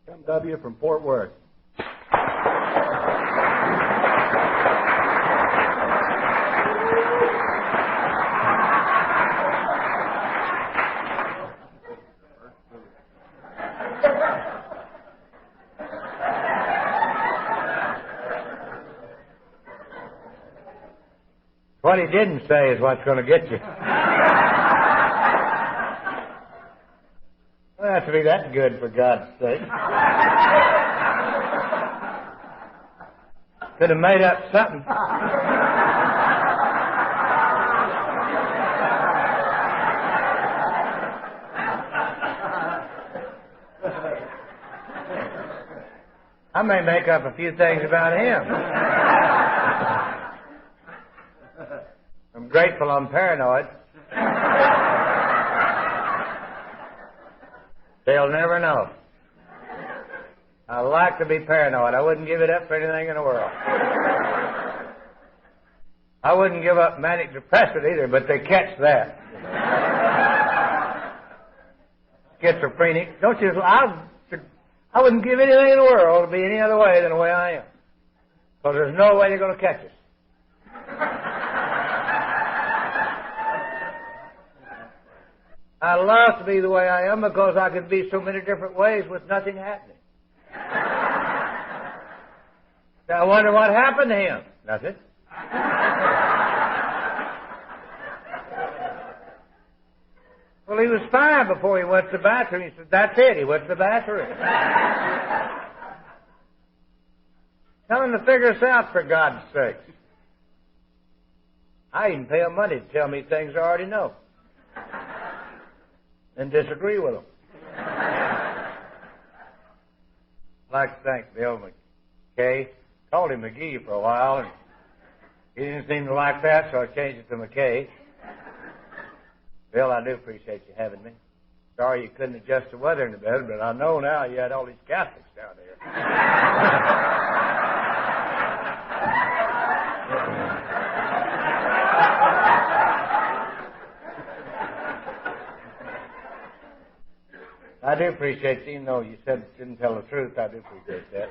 MW from Fort Worth. What he didn't say is what's going to get you. Well, it has to be that good, for God's sake. Could have made up something. I may make up a few things about him. I'm grateful I'm paranoid. They'll never know. I like to be paranoid. I wouldn't give it up for anything in the world. I wouldn't give up manic depressive either, but they catch that. Schizophrenic. Don't you? I wouldn't give anything in the world to be any other way than the way I am. Because there's no way they're going to catch us. I love to be the way I am because I could be so many different ways with nothing happening. I wonder what happened to him. Nothing. Well, he was fine before he went to the bathroom. He said, that's it. He went to the bathroom. Tell him to figure us out, for God's sake. I even pay him money to tell me things I already know and disagree with them. I'd like to thank Bill McKay. Called him McGee for a while, and he didn't seem to like that, so I changed it to McKay. Bill, I do appreciate you having me. Sorry you couldn't adjust the weather in the bed, but I know now you had all these Catholics down there. I do appreciate you, even though you said didn't tell the truth. I do appreciate that.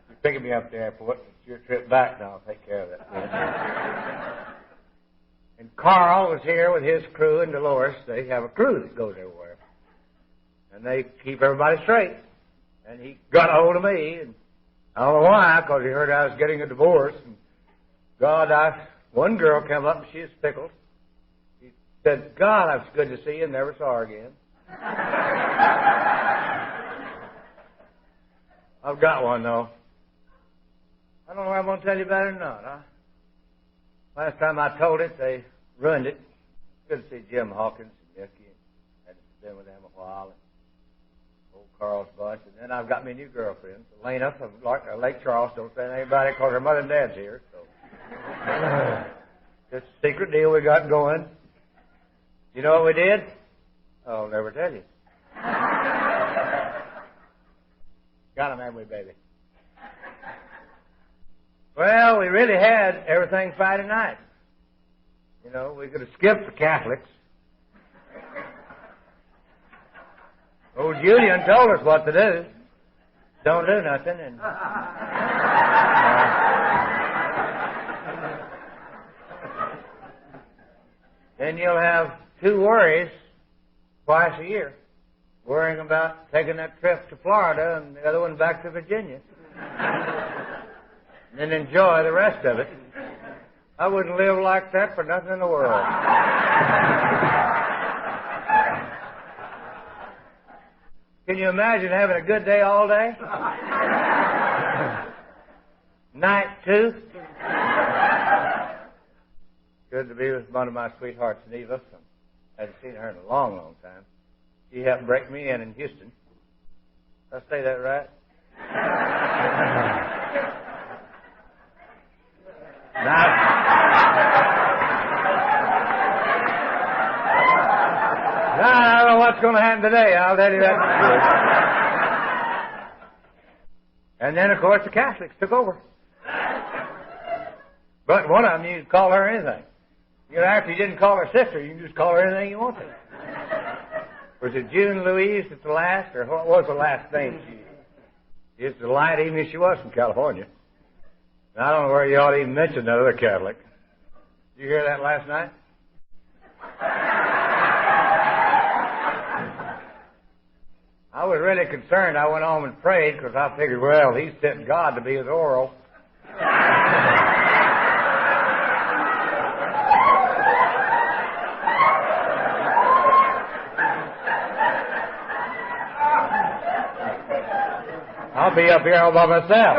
You're picking me up at the airport. It's your trip back now. I'll take care of that. And Carl was here with his crew and Dolores. They have a crew that goes everywhere. And they keep everybody straight. And he got a hold of me, and I don't know why, because he heard I was getting a divorce. And one girl came up and she was pickled. She said, God, it was good to see you, and never saw her again. I've got one, though. I don't know if I'm going to tell you about it or not. Last time I told it, they ruined it. Good to see Jim Hawkins and Nicky. Hadn't been with them a while. And old Carl's bunch. And then I've got me a new girlfriend, Elena from Lake Charles. Don't say anything about it because her mother and dad's here. So it's a secret deal we got going. You know what we did? I'll never tell you. Got him, haven't we, baby? Well, we really had everything Friday night. You know, we could have skipped the Catholics. Old Julian told us what to do. Don't do nothing. And then you'll have two worries twice a year. Worrying about taking that trip to Florida and the other one back to Virginia. And then enjoy the rest of it. I wouldn't live like that for nothing in the world. Can you imagine having a good day all day? Night too? Good to be with one of my sweethearts, Neva. I hadn't seen her in a long, long time. She helped break me in Houston. Did I say that right? I don't know what's going to happen today. I'll tell you that. And then, of course, the Catholics took over. But one of them, you could call her anything. You know, after you didn't call her sister, you can just call her anything you want to. Was it June Louise at the last, or what was the last name she used? It's a delight even if she was from California. And I don't know where you ought to even mention another Catholic. Did you hear that last night? I was really concerned. I went home and prayed because I figured, well, he's sent God to be his oral. I'll be up here all by myself.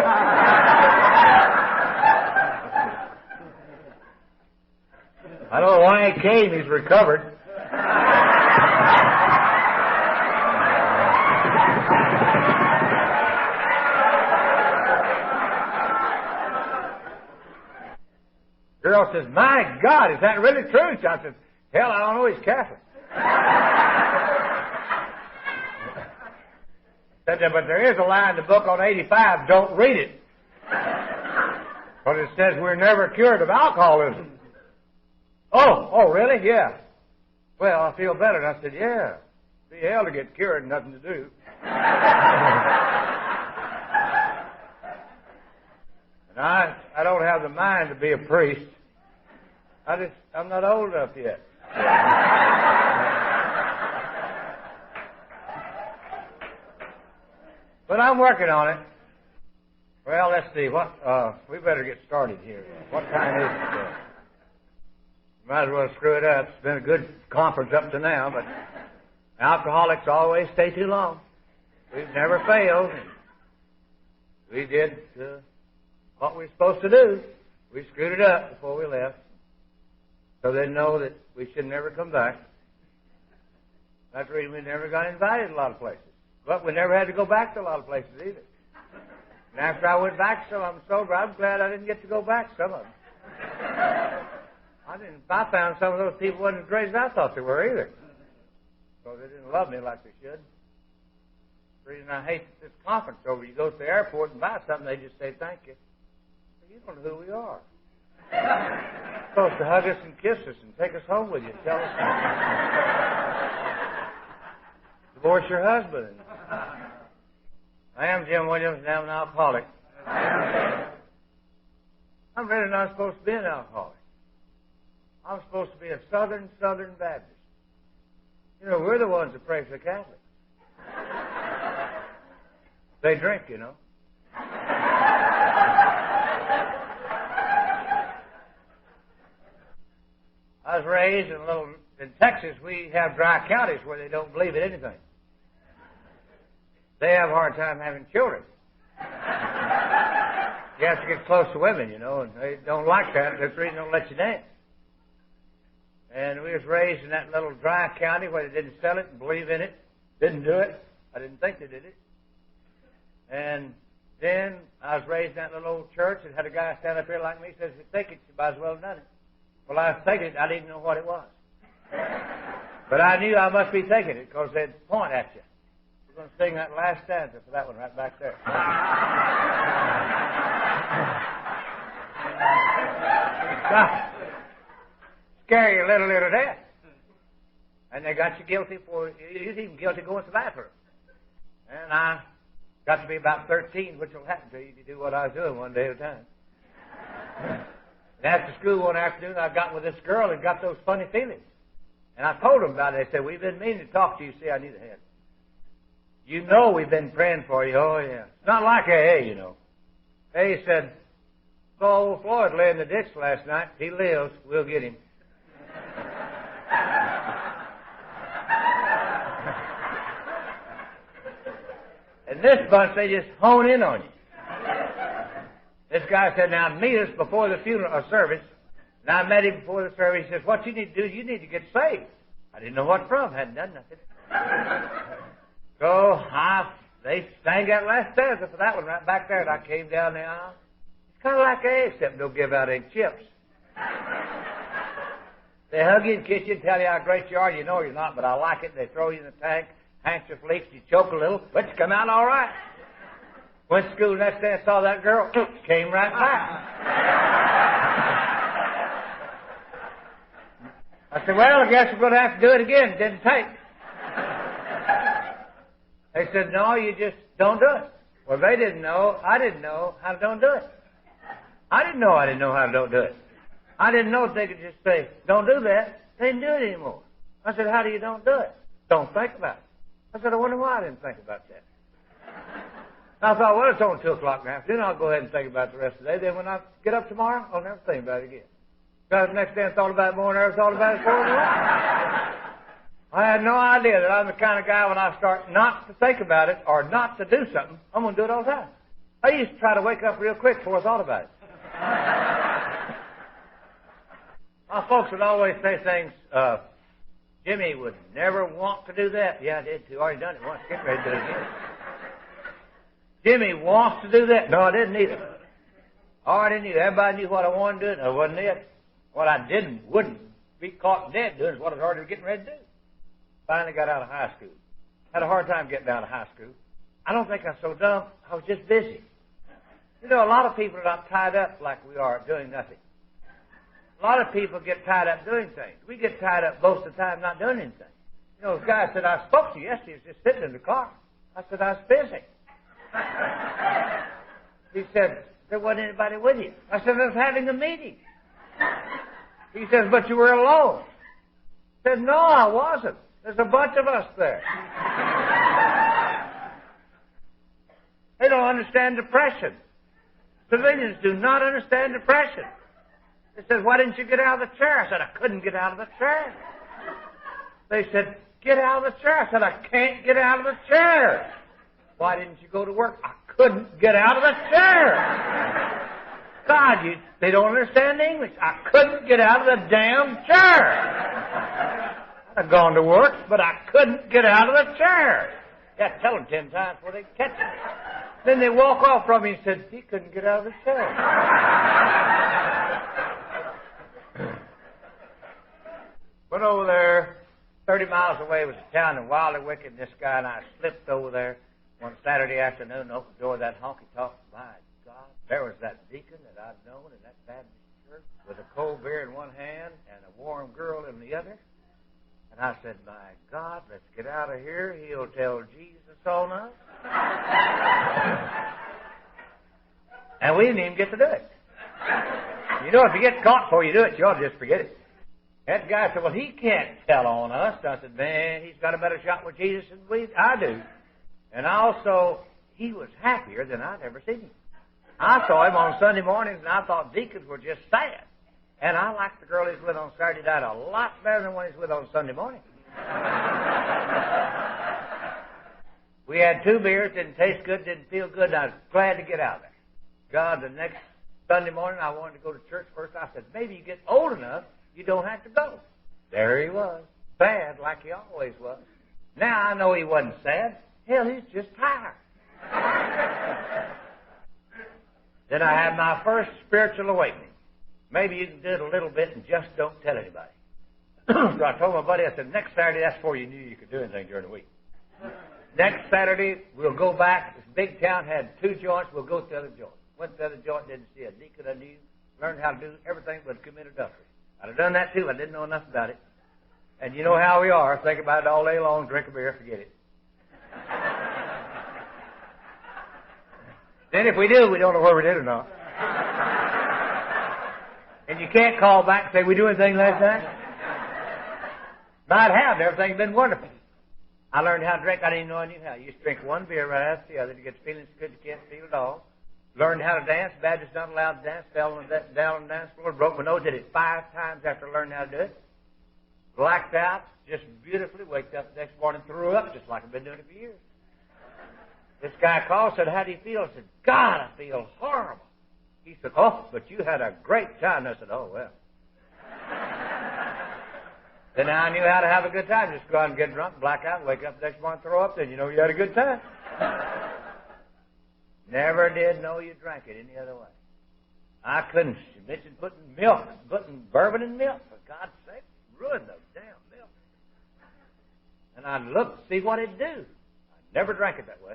I don't know why he came. He's recovered. Girl says, my God, is that really true? I said, hell, I don't know. He's Catholic. Said, but there is a line in the book on 85, don't read it. But it says we're never cured of alcoholism. Oh, really? Yeah. Well, I feel better. And I said, yeah. Be hell to get cured and nothing to do. And I don't have the mind to be a priest. I'm not old enough yet. But I'm working on it. Well, let's see. We better get started here. What time is it? Might as well screw it up. It's been a good conference up to now, but alcoholics always stay too long. We've never failed. We did what we were supposed to do. We screwed it up before we left, so they know that we should never come back. That's the reason we never got invited to a lot of places. But we never had to go back to a lot of places either. And after I went back some of them sober, I'm glad I didn't get to go back some of them. I found some of those people wasn't as great as I thought they were either. So they didn't love me like they should. The reason I hate this conference over, you go to the airport and buy something, they just say thank you. You don't know who we are. You're supposed to hug us and kiss us and take us home with you and tell us divorce your husband. I am Jim Williams and I'm an alcoholic. I'm really not supposed to be an alcoholic. I'm supposed to be a Southern Baptist. You know, we're the ones that pray for the Catholics. They drink, you know. I was raised in Texas, we have dry counties where they don't believe in anything. They have a hard time having children. You have to get close to women, you know, and they don't like that. That's the reason they don't let you dance. And we was raised in that little dry county where they didn't sell it and believe in it, didn't do it. I didn't think they did it. And then I was raised in that little old church and had a guy stand up here like me and says, if you think it, you might as well have done it. Well, I was thinking it. I didn't know what it was. But I knew I must be thinking it because they'd point at you. We're going to sing that last stanza for that one right back there. Scare you a little to death. And they got you guilty for, you was even guilty going to the bathroom. And I got to be about 13, which will happen to you if you do what I was doing one day at a time. And after school one afternoon, I got with this girl and got those funny feelings. And I told them about it. They said, we've been meaning to talk to you. See, I need a hand. You know we've been praying for you. Oh, yeah. It's not like AA, you know. AA said, so old Floyd lay in the ditch last night. He lives. We'll get him. And this bunch, they just hone in on you. This guy said, now meet us before the funeral service. And I met him before the service. He says, what you need to do, you need to get saved. I didn't know what from. Hadn't done nothing. So they sang that last stanza for that one right back there. And I came down the aisle. It's kind of like AA, except don't give out any chips. They hug you and kiss you and tell you how great you are. You know you're not, but I like it. They throw you in the tank. Handkerchief leaks. You choke a little, but you come out all right. Went to school next day and saw that girl. Came right back. I said, well, I guess we're going to have to do it again. It didn't take. They said, no, you just don't do it. Well, they didn't know. I didn't know how to don't do it. I didn't know how to don't do it. I didn't know if they could just say, don't do that. They didn't do it anymore. I said, how do you don't do it? Don't think about it. I said, I wonder why I didn't think about that. I thought, well, it's only 2 o'clock in the afternoon. I'll go ahead and think about it the rest of the day. Then when I get up tomorrow, I'll never think about it again. Got up the next day and thought about it more and never thought about it before. I had no idea that I'm the kind of guy when I start not to think about it or not to do something, I'm going to do it all the time. I used to try to wake up real quick before I thought about it. My folks would always say things, Jimmy would never want to do that. Yeah, I did too. Already done it once. Get ready to do it again. Jimmy wants to do that. No, I didn't either. Already knew. Everybody knew what I wanted to do. No, it wasn't it. What I wouldn't be caught dead doing is what I was already getting ready to do. Finally got out of high school. Had a hard time getting out of high school. I don't think I was so dumb. I was just busy. You know, a lot of people are not tied up like we are doing nothing. A lot of people get tied up doing things. We get tied up most of the time not doing anything. You know, this guy said, I spoke to you yesterday. He was just sitting in the car. I said, I was busy. He said, there wasn't anybody with you. I said, I was having a meeting. He says, but you were alone. I said, no, I wasn't. There's a bunch of us there. They don't understand depression. Civilians do not understand depression. They said, why didn't you get out of the chair? I said, I couldn't get out of the chair. They said, get out of the chair. I said, I can't get out of the chair. Why didn't you go to work? I couldn't get out of the chair. God, they don't understand English. I couldn't get out of the damn chair. I'd gone to work, but I couldn't get out of the chair. You have to tell them 10 times before they catch it. Then they walk off from me and said, he couldn't get out of the chair. Went over there, 30 miles away was a town in Wildly Wicked, and this guy and I slipped over there one Saturday afternoon, opened the door of that honky-tonk. My God, there was that deacon that I'd known in that Baptist church with a cold beer in one hand and a warm girl in the other. And I said, my God, let's get out of here. He'll tell Jesus on us. And we didn't even get to do it. You know, if you get caught before you do it, you ought to just forget it. That guy said, well, he can't tell on us. I said, man, he's got a better shot with Jesus than I do. And also, he was happier than I'd ever seen him. I saw him on Sunday mornings, and I thought deacons were just sad. And I liked the girl he's with on Saturday night a lot better than one he's with on Sunday morning. We had 2 beers, didn't taste good, didn't feel good, and I was glad to get out of there. God, the next Sunday morning I wanted to go to church first. I said, maybe you get old enough, you don't have to go. There he was, sad like he always was. Now I know he wasn't sad. Hell, he's just tired. Then I had my first spiritual awakening. Maybe you can do it a little bit and just don't tell anybody. So I told my buddy, I said, next Saturday, that's before you knew you could do anything during the week. Next Saturday, we'll go back. This big town had 2 joints. We'll go to the other joint. Went to the other joint, didn't see a deacon I knew. Learned how to do everything but commit adultery. I'd have done that too. I didn't know enough about it. And you know how we are. Think about it all day long, drink a beer, forget it. Then if we do, we don't know whether we did or not. And you can't call back and say, we do anything last night? Might have. Everything's been wonderful. I learned how to drink. I didn't even know I knew how. You used to drink one beer right after the other to get the feeling so good you can't feel it all. Learned how to dance. Baptists not allowed to dance. Fell down on the dance floor. Broke my nose. Did it 5 times after learning how to do it. Blacked out. Just beautifully. Waked up the next morning, threw up just like I've been doing it for years. This guy called, said, how do you feel? I said, God, I feel horrible. He said, oh, but you had a great time. I said, oh, well. Then I knew how to have a good time. Just go out and get drunk, black out, wake up the next morning, throw up, then you know you had a good time. Never did know you drank it any other way. I couldn't mention putting bourbon in milk, for God's sake. Ruined the damn milk. And I looked to see what it'd do. I never drank it that way.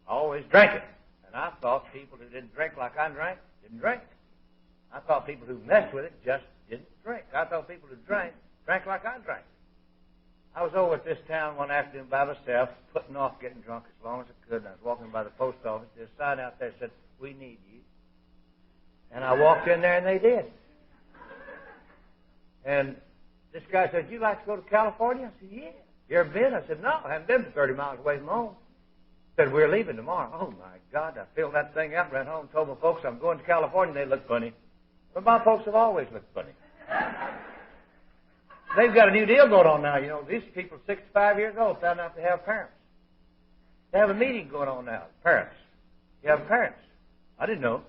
I always drank it. And I thought people who didn't drink like I drank didn't drink. I thought people who messed with it just didn't drink. I thought people who drank like I drank. I was over at this town one afternoon by myself, putting off getting drunk as long as I could, and I was walking by the post office. There's a sign out there that said, "We need you." And I walked in there, and they did. And this guy said, "You like to go to California?" I said, "Yeah." "You ever been?" I said, "No, I haven't been 30 miles away from home." He said, "We're leaving tomorrow." Oh, my God. I filled that thing up, ran home, told my folks I'm going to California. They looked funny. But my folks have always looked funny. They've got a new deal going on now. You know, these people, 65 years old, found out they have parents. They have a meeting going on now, parents. You have parents. I didn't know.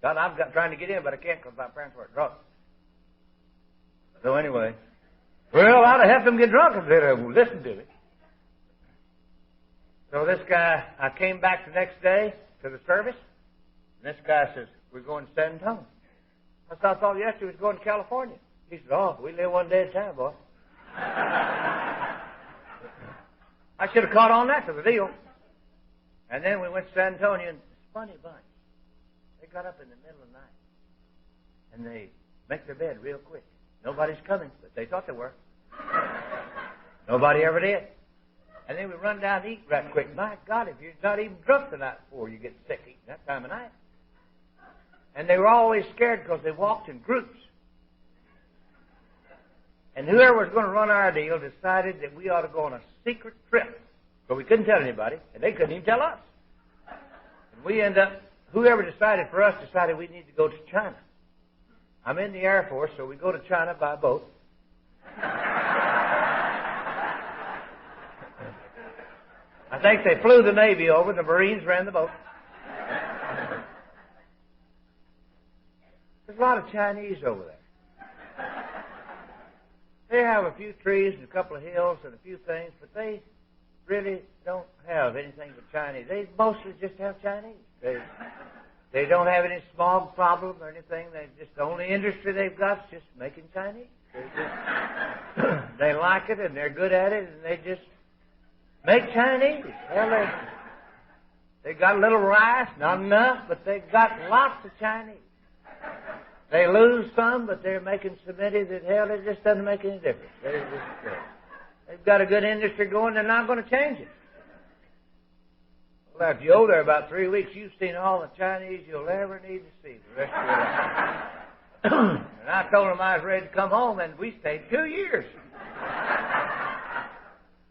God, I've got trying to get in, but I can't because my parents weren't drunk. So anyway, well, I'd have helped them get drunk if they'd have listened to me. So this guy, I came back the next day to the service, and this guy says, "We're going to San Antonio." I said, "I thought yesterday we was going to California." He said, "Oh, we live one day at a time, boy." I should have caught on that to the deal. And then we went to San Antonio, and this funny bunch. They got up in the middle of the night, and they make their bed real quick. Nobody's coming, but they thought they were. Nobody ever did. And then we run down to eat right quick. My God, if you're not even drunk the night before, you get sick eating that time of night. And they were always scared because they walked in groups. And whoever was going to run our deal decided that we ought to go on a secret trip. So we couldn't tell anybody, and they couldn't even tell us. And we end up, whoever decided for us decided we need to go to China. I'm in the Air Force, so we go to China by boat. I think they flew the Navy over, the Marines ran the boat. There's a lot of Chinese over there. They have a few trees and a couple of hills and a few things, but they really don't have anything but Chinese. They mostly just have Chinese. They don't have any smog problem or anything. The only industry they've got is just making Chinese. They like it and they're good at it, and they just make Chinese. Well, they got a little rice, not enough, but they got lots of Chinese. They lose some, but they're making so many that, hell, it just doesn't make any difference. They've got a good industry going. They're not going to change it. Well, if you go there about 3 weeks, you've seen all the Chinese you'll ever need to see the rest of your life. And I told them I was ready to come home, and we stayed 2 years.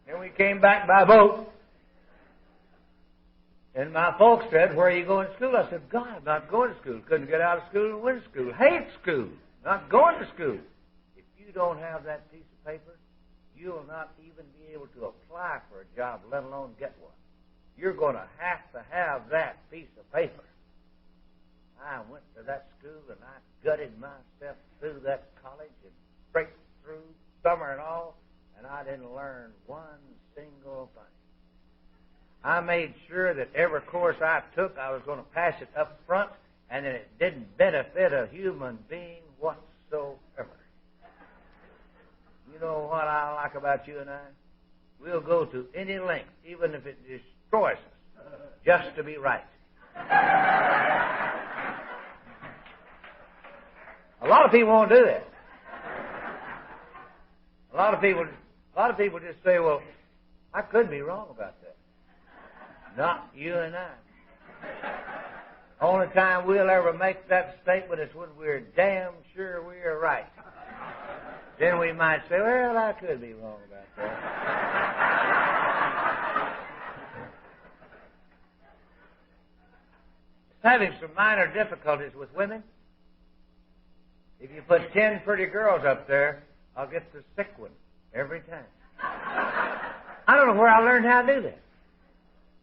Then we came back by boat. And my folks said, "Where are you going to school?" I said, "God, I'm not going to school. Couldn't get out of school and went to school. Hate school. Not going to school." If you don't have that piece of paper, you'll not even be able to apply for a job, let alone get one. You're going to have that piece of paper. I went to that school and I gutted myself through that college and straight through summer and all, and I didn't learn one single thing. I made sure that every course I took, I was going to pass it up front, and that it didn't benefit a human being whatsoever. You know what I like about you and I? We'll go to any length, even if it destroys us, just to be right. A lot of people won't do that. A lot of people just say, "Well, I could be wrong about that." Not you and I. Only time we'll ever make that statement is when we're damn sure we're right. Then we might say, "Well, I could be wrong about that." Having some minor difficulties with women. If you put 10 pretty girls up there, I'll get the sick one every time. I don't know where I learned how to do that.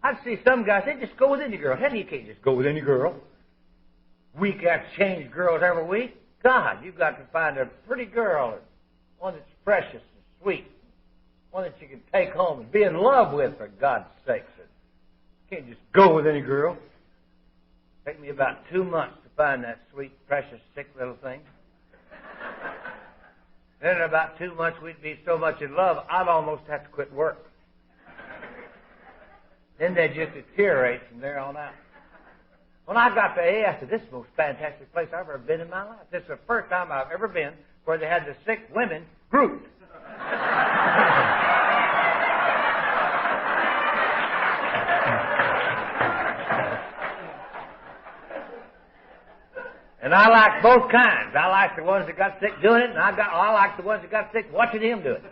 I'd see some guys, they just go with any girl. Hell, you can't just go with any girl. We got to change girls every week. God, you've got to find a pretty girl, one that's precious and sweet, one that you can take home and be in love with, for God's sakes. You can't just go with any girl. It took me about 2 months to find that sweet, precious, sick little thing. Then in about 2 months, we'd be so much in love, I'd almost have to quit work. Then they just deteriorate from there on out. When I got to AA, I said, "This is the most fantastic place I've ever been in my life. This is the first time I've ever been where they had the sick women grouped." And I like both kinds. I like the ones that got sick doing it, and I like the ones that got sick watching him do it.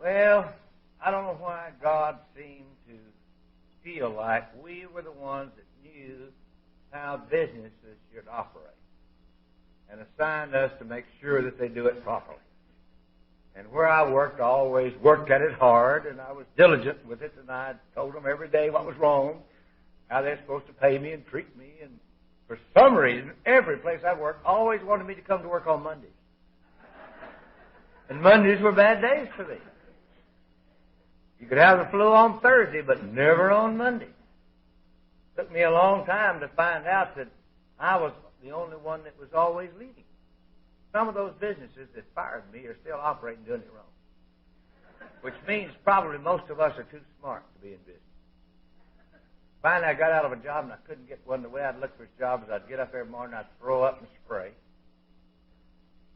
Well, I don't know why God seemed to feel like we were the ones that knew how businesses should operate and assigned us to make sure that they do it properly. And where I worked, I always worked at it hard, and I was diligent with it, and I told them every day what was wrong, how they're supposed to pay me and treat me, and for some reason, every place I worked always wanted me to come to work on Mondays. And Mondays were bad days for me. You could have the flu on Thursday, but never on Monday. It took me a long time to find out that I was the only one that was always leading. Some of those businesses that fired me are still operating doing it wrong. Which means probably most of us are too smart to be in business. Finally, I got out of a job and I couldn't get one. The way I'd look for a job is I'd get up every morning, I'd throw up and spray.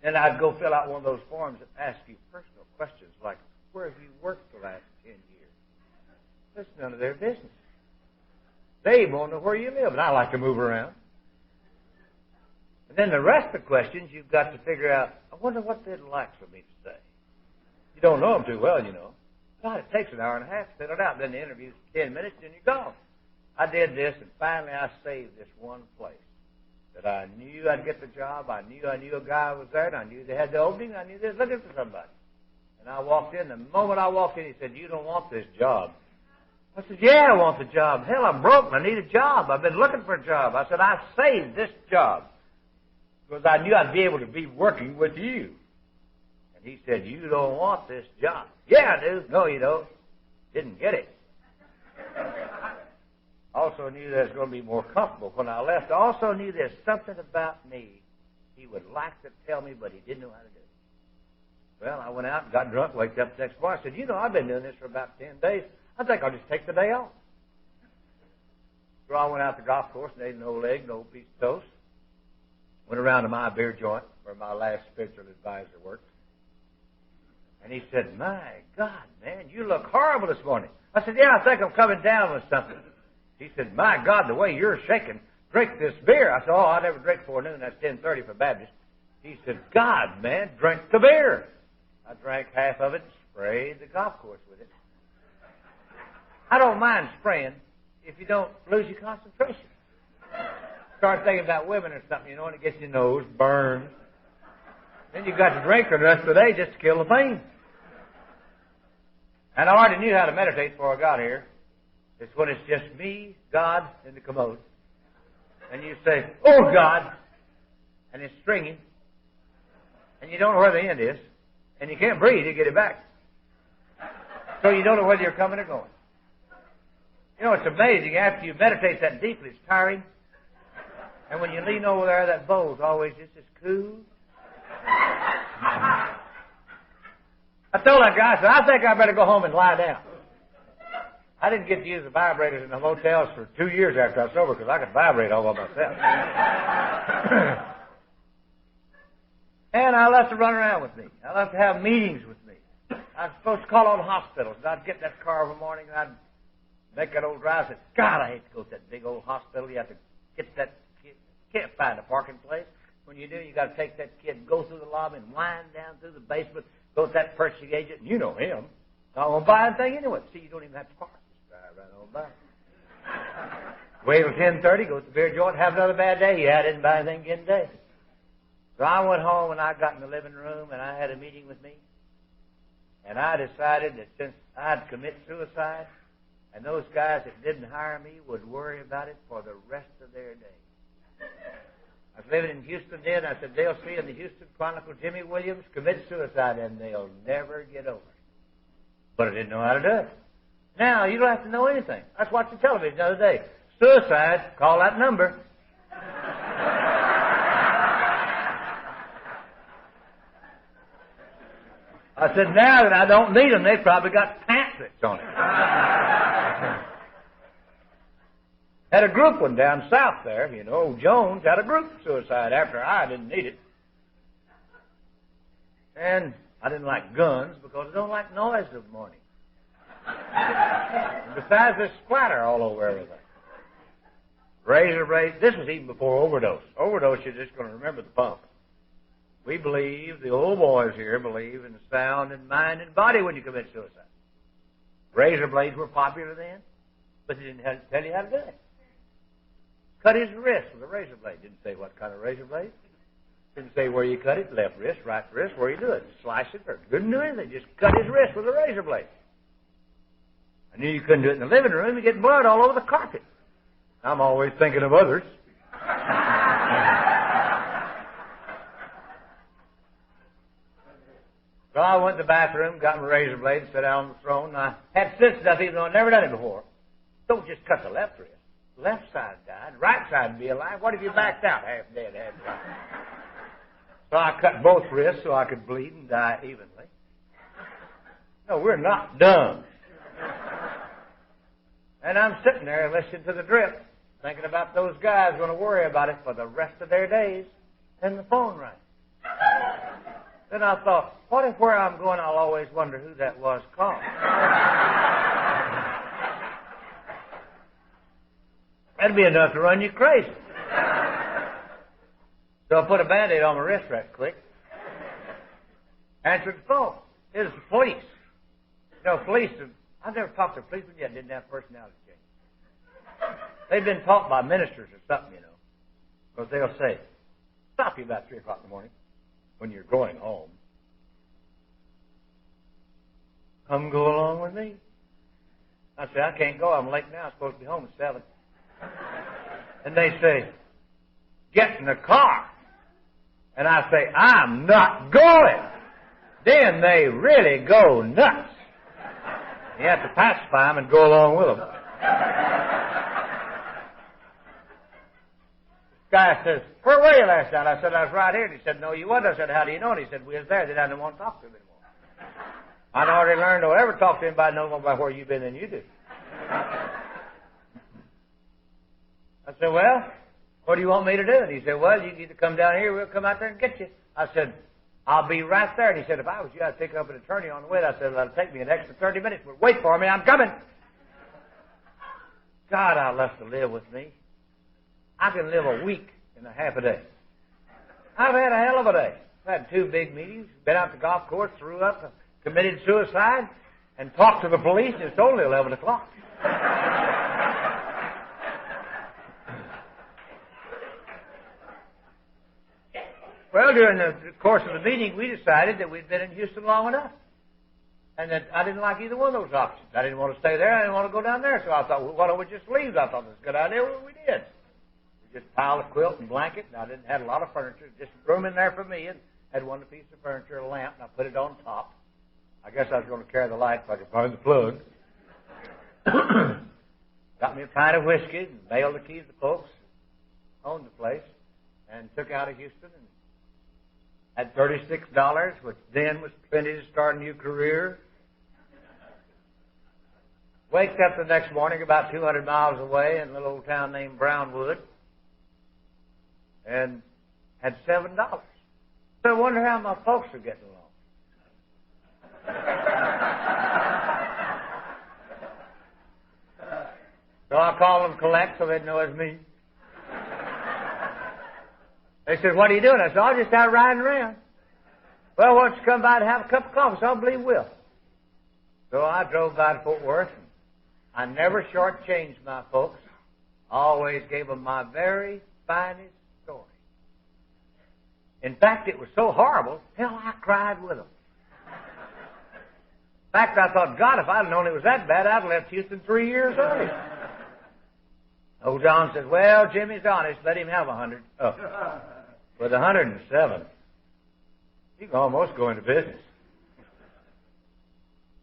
Then I'd go fill out one of those forms that ask you personal questions like, where have you worked the last 10 years? That's none of their business. They won't know where you live, and I like to move around. And then the rest of the questions, you've got to figure out, I wonder what they'd like for me to say. You don't know them too well, you know. God, it takes an hour and a half to fill it out. Then the interview's 10 minutes, and you're gone. I did this, and finally I saved this one place that I knew I'd get the job. I knew a guy was there, and I knew they had the opening. I knew they was looking for somebody. And I walked in. The moment I walked in, he said, you don't want this job. I said, yeah, I want the job. Hell, I'm broke, and I need a job. I've been looking for a job. I said, I saved this job because I knew I'd be able to be working with you. And he said, you don't want this job. Yeah, I do. No, you don't. Didn't get it. Also knew that I was going to be more comfortable when I left. I also knew there's something about me he would like to tell me, but he didn't know how to do it. Well, I went out and got drunk, waked up the next morning. I said, you know, I've been doing this for about 10 days. I think I'll just take the day off. So I went out to the golf course and ate an old egg, an old piece of toast. Went around to my beer joint where my last spiritual advisor worked. And he said, my God, man, you look horrible this morning. I said, yeah, I think I'm coming down with something. He said, my God, the way you're shaking, drink this beer. I said, oh, I never drink before noon. That's 10:30 for Baptist. He said, God, man, drink the beer. I drank half of it and sprayed the golf course with it. I don't mind spraying if you don't lose your concentration. Start thinking about women or something, you know, and it gets your nose, burns. Then you've got to drink the rest of the day just to kill the pain. And I already knew how to meditate before I got here. It's when it's just me, God, and the commode. And you say, oh, God, and it's stringing. And you don't know where the end is. And you can't breathe to get it back. So you don't know whether you're coming or going. You know, it's amazing. After you meditate that deeply, it's tiring. And when you lean over there, that bowl's always just as cool. I told that guy, I said, I think I better go home and lie down. I didn't get to use the vibrators in the motels for 2 years after I was sober because I could vibrate all by myself. And I love to run around with me. I love to have meetings with me. I was supposed to call on hospitals. And I'd get in that car every morning and I'd make that old drive. I said, God, I hate to go to that big old hospital. You have to get that kid. Can't find a parking place. When you do, you got to take that kid, go through the lobby and wind down through the basement, go to that purchasing agent, and you know him. Not going to buy anything anyway. See, you don't even have to park. Just drive right on by. Wait till 10:30, go to the beer joint, have another bad day. Yeah, I didn't buy anything again today. So I went home and I got in the living room and I had a meeting with me. And I decided that since I'd commit suicide, and those guys that didn't hire me would worry about it for the rest of their day. I was living in Houston then. I said, they'll see in the Houston Chronicle Jimmy Williams commit suicide and they'll never get over it. But I didn't know how to do it. Now, you don't have to know anything. I was watching television the other day. Suicide, call that number. I said, now that I don't need them, they've probably got pamphlets on it. Had a group one down south there, you know, old Jones had a group suicide after I didn't need it. And I didn't like guns because I don't like noise of the morning. And besides, there's splatter all over everything. Razor blades. This was even before overdose. Overdose, you're just going to remember the pump. We believe, the old boys here believe in the sound and mind and body when you commit suicide. Razor blades were popular then, but they didn't tell you how to do it. Cut his wrist with a razor blade. Didn't say what kind of razor blade. Didn't say where you cut it, left wrist, right wrist, where you do it. Slice it, or couldn't do anything. Just cut his wrist with a razor blade. I knew you couldn't do it in the living room. You get blood all over the carpet. I'm always thinking of others. So I went to the bathroom, got my razor blade, sat down on the throne, and I had sense enough, even though I'd never done it before. Don't just cut the left wrist. The left side died. The right side would be alive. What if you backed out? Half dead, half dead. So I cut both wrists so I could bleed and die evenly. No, we're not done. And I'm sitting there listening to the drip, thinking about those guys going to worry about it for the rest of their days, and the phone rang. Then I thought, what if where I'm going I'll always wonder who that was calling? That'd be enough to run you crazy. So I put a Band-Aid on my wrist right quick. Answered the phone. It was the police. You know, police, I've never talked to a policeman yet, didn't have personality change. They've been taught by ministers or something, you know. Because they'll say, stop you about 3 o'clock in the morning when you're going home. Come go along with me. I say, I can't go. I'm late now. I'm supposed to be home at 7. And they say, get in the car. And I say, I'm not going. Then they really go nuts. You have to pacify them and go along with them. This guy says, where were you last night? I said, I was right here. And he said, no, you wasn't. I said, how do you know? And he said, we was there. Then I didn't want to talk to him anymore. I'd already learned don't ever talk to anybody no more about where you've been than you do. I said, well, what do you want me to do? And he said, well, you can either come down here or we'll come out there and get you. I said, I'll be right there. And he said, if I was you, I'd pick up an attorney on the way. I said, well, it'll take me an extra 30 minutes, but wait for me. I'm coming. God, I love to live with me. I can live a week in a half a day. I've had a hell of a day. I've had 2 big meetings, been out to the golf course, threw up, committed suicide, and talked to the police, and it's only 11 o'clock. Well, during the course of the meeting, we decided that we'd been in Houston long enough. And that I didn't like either one of those options. I didn't want to stay there. I didn't want to go down there. So I thought, well, why don't we just leave? I thought it was a good idea. Well, we did. We just piled a quilt and blanket, and I didn't have a lot of furniture. Just room in there for me, and had one piece of furniture, a lamp, and I put it on top. I guess I was going to carry the light if I could find the plug. Got me a pint of whiskey and mailed the keys to folks who owned the place, and took out of Houston and had $36, which then was plenty to start a new career. Waked up the next morning about 200 miles away in a little old town named Brownwood and had $7. So I wonder how my folks are getting along. So I called them collect so they'd know it's me. They said, what are you doing? I said, I'm just out riding around. Well, why don't you come by and have a cup of coffee? So I believe will. So I drove by to Fort Worth. I never shortchanged my folks. I always gave them my very finest story. In fact, it was so horrible, hell, I cried with them. In fact, I thought, God, if I'd known it was that bad, I'd have left Houston 3 years earlier. Old John says, well, Jimmy's honest. Let him have 100. Oh. With 107, you can almost go into business.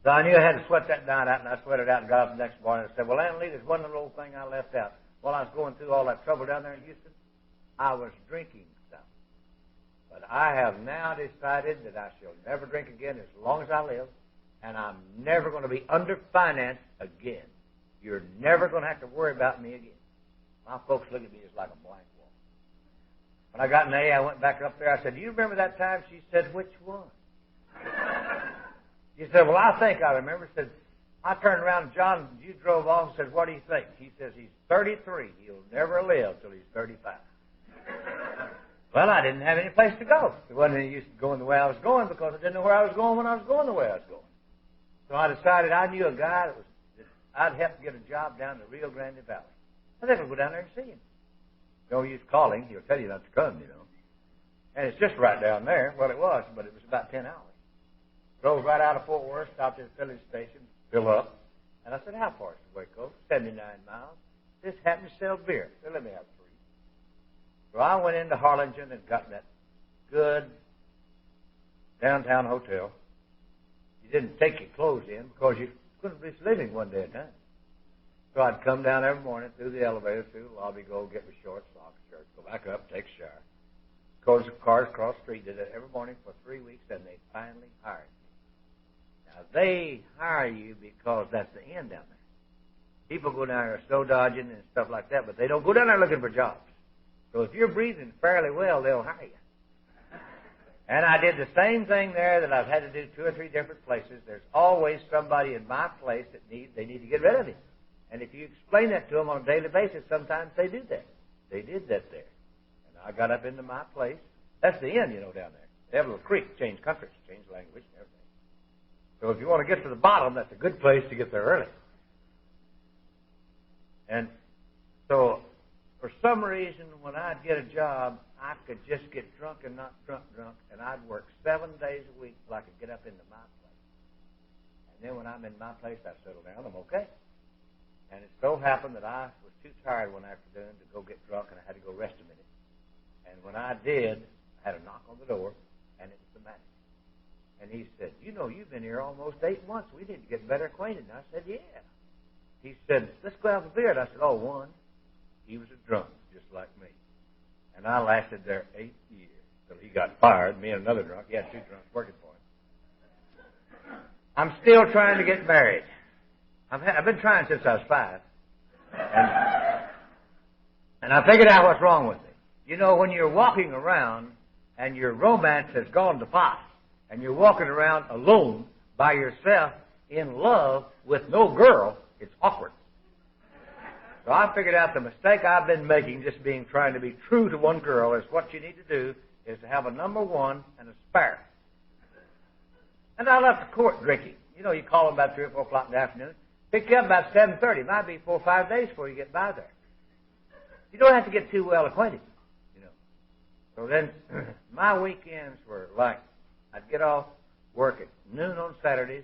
So I knew I had to sweat that down out, and I sweated out and got up the next morning and said, well, Aunt Lee, there's one little old thing I left out. While I was going through all that trouble down there in Houston, I was drinking stuff. But I have now decided that I shall never drink again as long as I live, and I'm never going to be underfinanced again. You're never going to have to worry about me again. My folks look at me just like a blank wall. When I got an A, I went back up there. I said, do you remember that time? She said, which one? She said, well, I think I remember. She said, I turned around and John, you drove off and said, what do you think? He says, he's 33. He'll never live till he's 35. Well, I didn't have any place to go. There wasn't any use in going the way I was going because I didn't know where I was going when I was going the way I was going. So I decided I knew a guy that I'd help get a job down in the Rio Grande Valley. I think I'll go down there and see him. No use calling. He'll tell you not to come, you know. And it's just right down there. Well, it was, but it was about 10 hours. Drove right out of Fort Worth, stopped at the filling station, fill up. And I said, how far is the Waco? 79 miles. This happened to sell beer. They let me have 3. So I went into Harlingen and got that good downtown hotel. You didn't take your clothes in because you couldn't be living one day at a time. So I'd come down every morning through the elevator, through the lobby, go get my shorts, socks, shirt, go back up, take a shower. Cars across the street did it every morning for 3 weeks, and they finally hired me. Now, they hire you because that's the end down there. People go down there snow dodging and stuff like that, but they don't go down there looking for jobs. So if you're breathing fairly well, they'll hire you. And I did the same thing there that I've had to do 2 or 3 different places. There's always somebody in my place that they need to get rid of him. And if you explain that to them on a daily basis, sometimes they do that. They did that there. And I got up into my place. That's the end, you know, down there. They have a little creek, change countries, change language and everything. So if you want to get to the bottom, that's a good place to get there early. And so for some reason, when I'd get a job, I could just get drunk and not drunk, and I'd work 7 days a week till I could get up into my place. And then when I'm in my place, I settle down, I'm okay. And it so happened that I was too tired one afternoon to go get drunk, and I had to go rest a minute. And when I did, I had a knock on the door, and it was the manager. And he said, you know, you've been here almost 8 months. We need to get better acquainted. And I said, yeah. He said, let's go have a beer. And I said, oh, one. He was a drunk, just like me. And I lasted there 8 years till he got fired. Me and another drunk. He had 2 drunks working for him. I'm still trying to get married. I've been trying since I was 5. And I figured out what's wrong with me. You know, when you're walking around and your romance has gone to pot, and you're walking around alone by yourself in love with no girl, it's awkward. So I figured out the mistake I've been making, just trying to be true to one girl, is what you need to do is to have a number 1 and a spare. And I left the court drinking. You know, you call them about 3 or 4 o'clock in the afternoon. Pick you up about 7:30. It might be 4 or 5 days before you get by there. You don't have to get too well acquainted, you know. So then my weekends were like, I'd get off work at noon on Saturdays,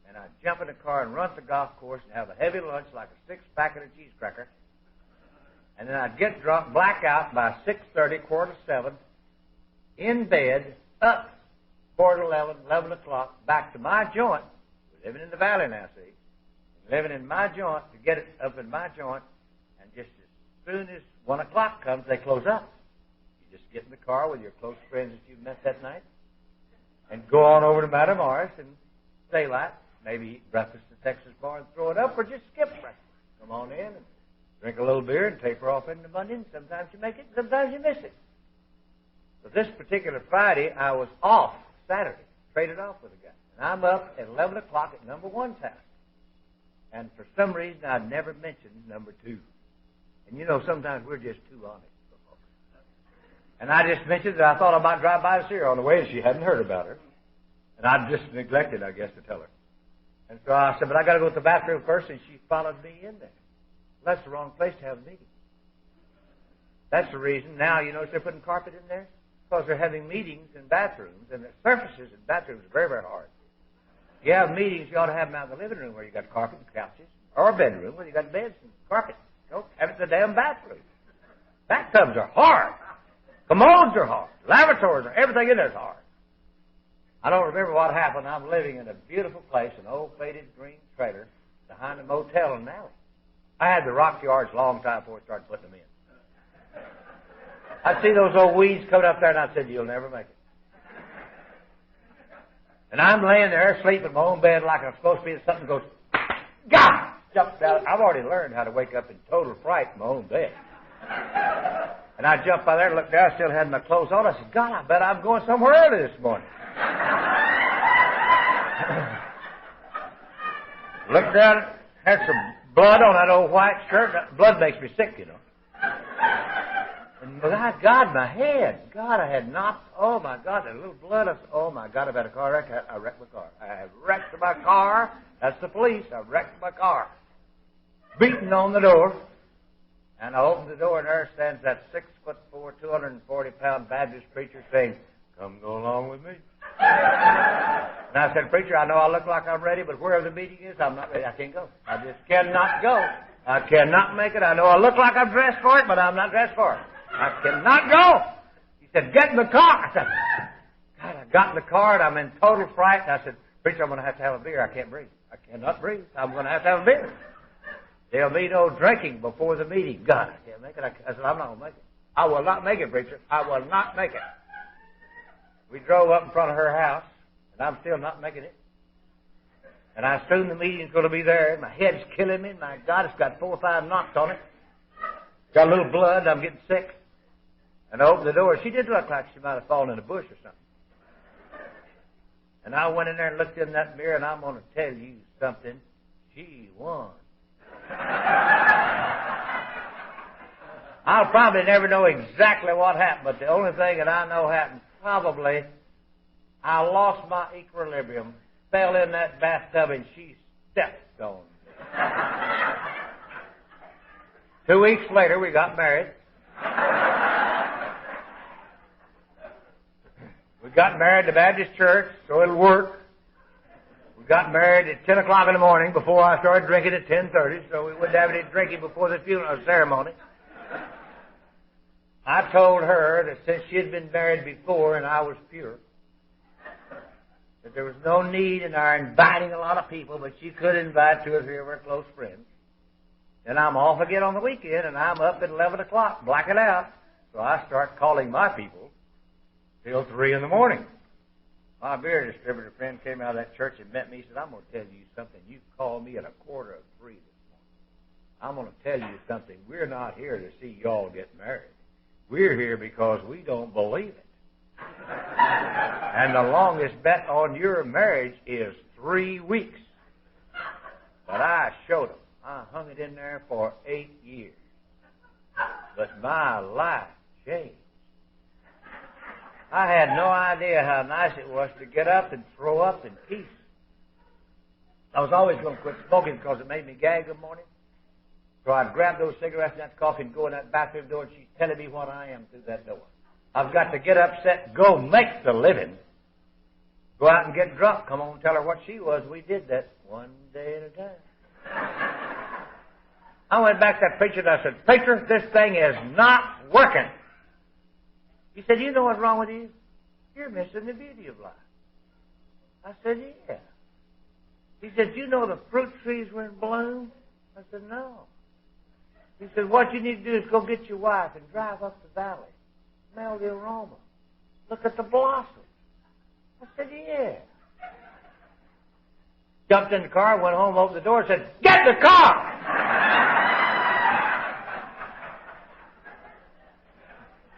and I'd jump in the car and run to the golf course and have a heavy lunch like a 6-packet of cheese cracker. And then I'd get drunk, black out by 6:30, 6:45, in bed, up 11:45, 11 o'clock, back to my joint. We're living in the valley now, see. Living in my joint to get it up in my joint, and just as soon as 1 o'clock comes, they close up. You just get in the car with your close friends that you've met that night, and go on over to Madame Morris and daylight, maybe eat breakfast at the Texas bar and throw it up, or just skip breakfast. Come on in and drink a little beer and taper off into Monday, and sometimes you make it, sometimes you miss it. But this particular Friday, I was off Saturday, traded off with a guy. And I'm up at 11 o'clock at number 1's house. And for some reason, I'd never mentioned number 2. And you know, sometimes we're just too honest. And I just mentioned that I thought I might drive by to see her on the way, and she hadn't heard about her. And I just neglected, I guess, to tell her. And so I said, but I got to go to the bathroom first, and she followed me in there. Well, that's the wrong place to have a meeting. That's the reason. Now, you notice they're putting carpet in there? Because they're having meetings in bathrooms, and the surfaces in bathrooms are very, very hard. If you have meetings, you ought to have them out in the living room where you got carpet and couches, or a bedroom where you got beds and carpet. Don't have it in the damn bathroom. Bathtubs are hard. Commodes are hard. Lavatories are, everything in there is hard. I don't remember what happened. I'm living in a beautiful place, an old faded green trailer behind a motel in an alley. I had the rock yards a long time before we started putting them in. I'd see those old weeds coming up there, and I said, you'll never make it. And I'm laying there asleep in my own bed like I'm supposed to be, and something goes, God! Jumps out. I've already learned how to wake up in total fright in my own bed. And I jumped by there and looked down. I still had my clothes on. I said, God, I bet I'm going somewhere early this morning. Looked down, had some blood on that old white shirt. Blood makes me sick, you know. And my God, my head. God, I had knocked. Oh, my God, that little blood. Oh, my God, I've had a car wreck. I wrecked my car. I have wrecked my car. That's the police. I wrecked my car. Beating on the door. And I opened the door, and there stands that 6'4", 240-pound Baptist preacher saying, "Come go along with me." And I said, "Preacher, I know I look like I'm ready, but wherever the meeting is, I'm not ready. I can't go. I just cannot go. I cannot make it. I know I look like I'm dressed for it, but I'm not dressed for it. I cannot go." He said, "Get in the car." I said, God, I got in the car, and I'm in total fright. And I said, "Preacher, I'm going to have a beer. I can't breathe. I cannot breathe. I'm going to have a beer. There'll be no drinking before the meeting." God, I can't make it. I said, "I'm not going to make it. I will not make it, preacher. I will not make it." We drove up in front of her house, and I'm still not making it. And I assume the meeting's going to be there. My head's killing me. My God, it's got 4 or 5 knocks on it. Got a little blood. I'm getting sick. And I opened the door. She did look like she might have fallen in a bush or something. And I went in there and looked in that mirror, and I'm going to tell you something. She won. I'll probably never know exactly what happened, but the only thing that I know happened, probably, I lost my equilibrium, fell in that bathtub, and she stepped on me. 2 weeks later, we got married. We got married at the Baptist church, so it'll work. We got married at 10 o'clock in the morning before I started drinking at 10:30, so we wouldn't have any drinking before the funeral ceremony. I told her that since she had been married before and I was pure, that there was no need in our inviting a lot of people, but she could invite 2 or 3 of her close friends. And I'm off again on the weekend, and I'm up at 11 o'clock, blacking out. So I start calling my people till 3 in the morning. My beer distributor friend came out of that church and met me. He said, "I'm going to tell you something. You called me at 2:45 this morning. I'm going to tell you something. We're not here to see y'all get married. We're here because we don't believe it. And the longest bet on your marriage is 3 weeks." But I showed them. I hung it in there for 8 years. But my life changed. I had no idea how nice it was to get up and throw up in peace. I was always going to quit smoking because it made me gag in the morning. So I'd grab those cigarettes and that coffee and go in that bathroom door, and she's telling me what I am through that door. I've got to get upset, go make the living, go out and get drunk, come home and tell her what she was. We did that one day at a time. I went back to that preacher and I said, "Preacher, this thing is not working." He said, "You know what's wrong with you? You're missing the beauty of life." I said, "Yeah." He said, "You know the fruit trees were in bloom?" I said, "No." He said, "What you need to do is go get your wife and drive up the valley. Smell the aroma. Look at the blossoms." I said, "Yeah." Jumped in the car, went home, opened the door, and said, "Get in the car!"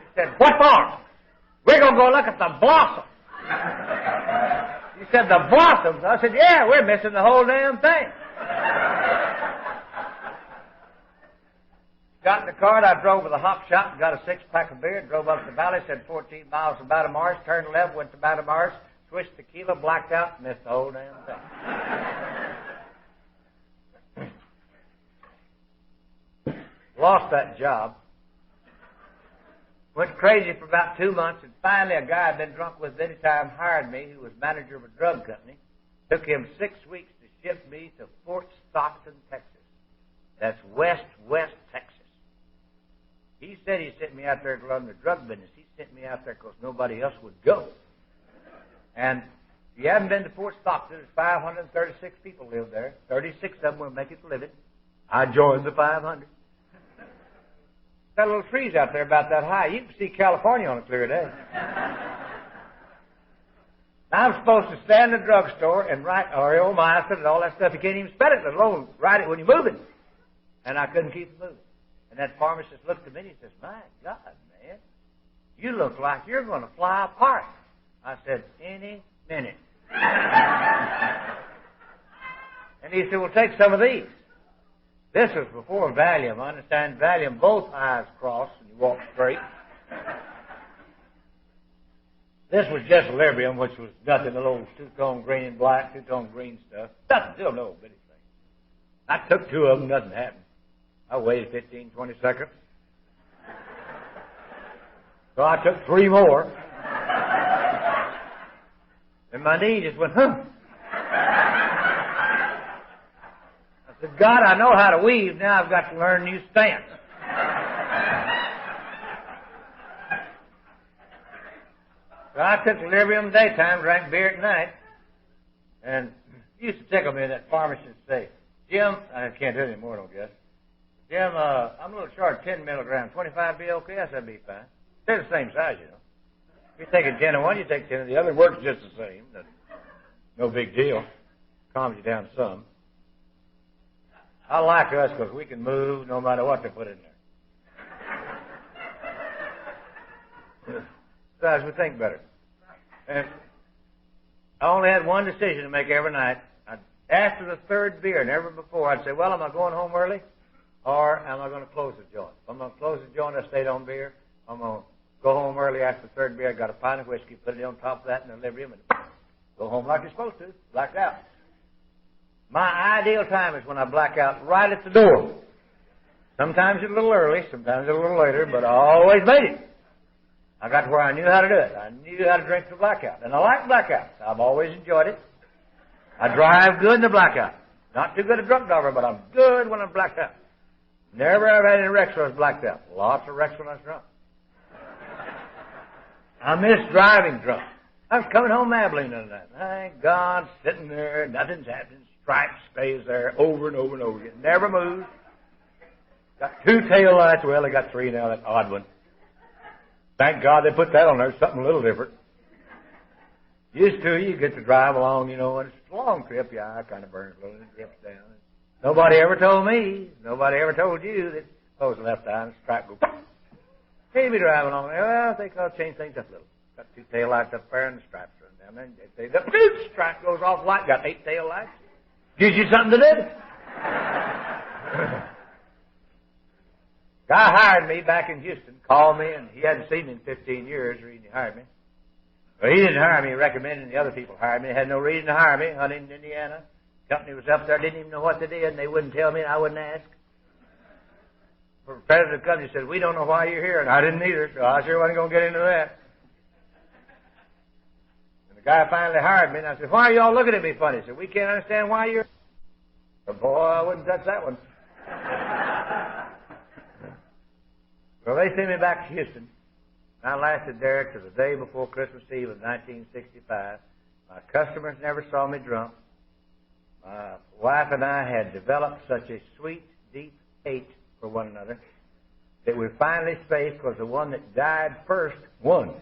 He said, "What for?" "We're going to go look at the blossoms." He said, "The blossoms?" I said, "Yeah, we're missing the whole damn thing." Got in the car, and I drove to the hop shop and got a 6-pack of beer, drove up the valley, said 14 miles to Matamarsh, turned left, went to Matamarsh, switched tequila, blacked out, missed the whole damn thing. Lost that job. Went crazy for about 2 months, and finally a guy I'd been drunk with any time hired me, who was manager of a drug company. Took him 6 weeks to ship me to Fort Stockton, Texas. That's west Texas. He said he sent me out there to run the drug business. He sent me out there because nobody else would go. And if you haven't been to Fort Stockton, there's 536 people live there. 36 of them will make it a living. I joined the 500. Got little trees out there about that high. You can see California on a clear day. I'm supposed to stand in the drugstore and write areomycin and all that stuff. You can't even spell it, let alone write it when you're moving. And I couldn't keep it moving. And that pharmacist looked at me and he says, "My God, man, you look like you're going to fly apart." I said, "Any minute." And And he said, well, take some of these. This was before Valium. I understand Valium, both eyes cross and you walk straight. This was just Librium, which was nothing, a little two-tone green and black, two-tone green stuff. Nothing, still no bitty thing. I took 2 of them, nothing happened. I waited 15, 20 seconds. So I took 3 more. And my knee just went, huh. I said, God, I know how to weave. Now I've got to learn a new stance. So I took Librium daytime, drank beer at night. And it used to tickle me, that pharmacist would say, Jim, I can't do it anymore, I don't guess. Jim, I'm a little short, 10 milligrams. 25 be okay? I said, that'd be fine. They're the same size, you know. If you're taking 10 of one, you take 10 of the other. It works just the same. No big deal. Calms you down some. I like us because we can move no matter what they put in there. Besides, we think better. And I only had one decision to make every night. After the 3rd beer, never before, I'd say, well, am I going home early or am I going to close the joint? If I'm going to close the joint, I stayed on beer. I'm going to go home early after the 3rd beer. I got a pint of whiskey, put it on top of that in the Librium, and go home like you're supposed to, blacked out. My ideal time is when I black out right at the door. Sometimes it's a little early, sometimes it's a little later, but I always made it. I got to where I knew how to do it. I knew how to drink the blackout. And I like blackouts. I've always enjoyed it. I drive good in the blackout. Not too good a drunk driver, but I'm good when I'm blacked out. Never ever had any wrecks when I was blacked out. Lots of wrecks when I was drunk. I miss driving drunk. I was coming home Abilene the other night. Thank God, sitting there, nothing's happening. Stripe stays there over and over and over again. Never moves. Got 2 tail lights. Well, they got 3 now, that odd one. Thank God they put that on there, something a little different. Used to, you get to drive along, you know, and it's a long trip. Your eye kind of burns a little and it dips down. Nobody ever told me, nobody ever told you that close the left eye and the stripe go, hey, be driving along there. Well, I think I'll change things up a little. Got 2 tail lights up there and the stripes run down there. The stripe goes off light, got 8 tail lights. Gives you something to do. Guy hired me back in Houston, called me, and he hadn't seen me in 15 years, the reason he hired me. Well, he didn't hire me, he recommended the other people hired me. They had no reason to hire me. Huntington, Indiana. Company was up there, didn't even know what they did, and they wouldn't tell me, and I wouldn't ask. The president of the company said, we don't know why you're here, and I didn't either, so I sure wasn't going to get into that. And the guy finally hired me, and I said, why are y'all looking at me funny? He said, we can't understand why you're... But boy, I wouldn't touch that one. Well, they sent me back to Houston. I lasted there to the day before Christmas Eve of 1965. My customers never saw me drunk. My wife and I had developed such a sweet, deep hate for one another that we finally spaced because the one that died first won.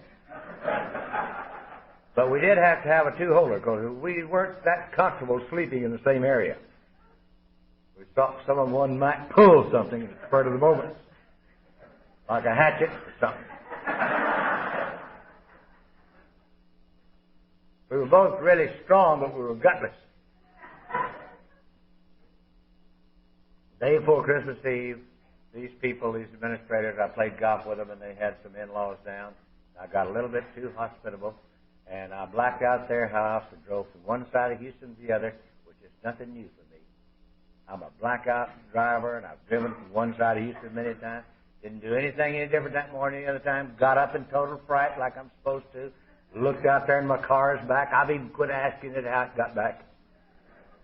But we did have to have a 2-holder because we weren't that comfortable sleeping in the same area. We thought some of one might pull something at the spur of the moment. Like a hatchet or something. We were both really strong, but we were gutless. Day before Christmas Eve, these people, these administrators, I played golf with them, and they had some in-laws down. I got a little bit too hospitable, and I blacked out their house and drove from one side of Houston to the other, which is nothing new for me. I'm a blackout driver, and I've driven from one side of Houston many times. Didn't do anything any different that morning the other time. Got up in total fright like I'm supposed to. Looked out there and my car's back. I've even quit asking it how it got back.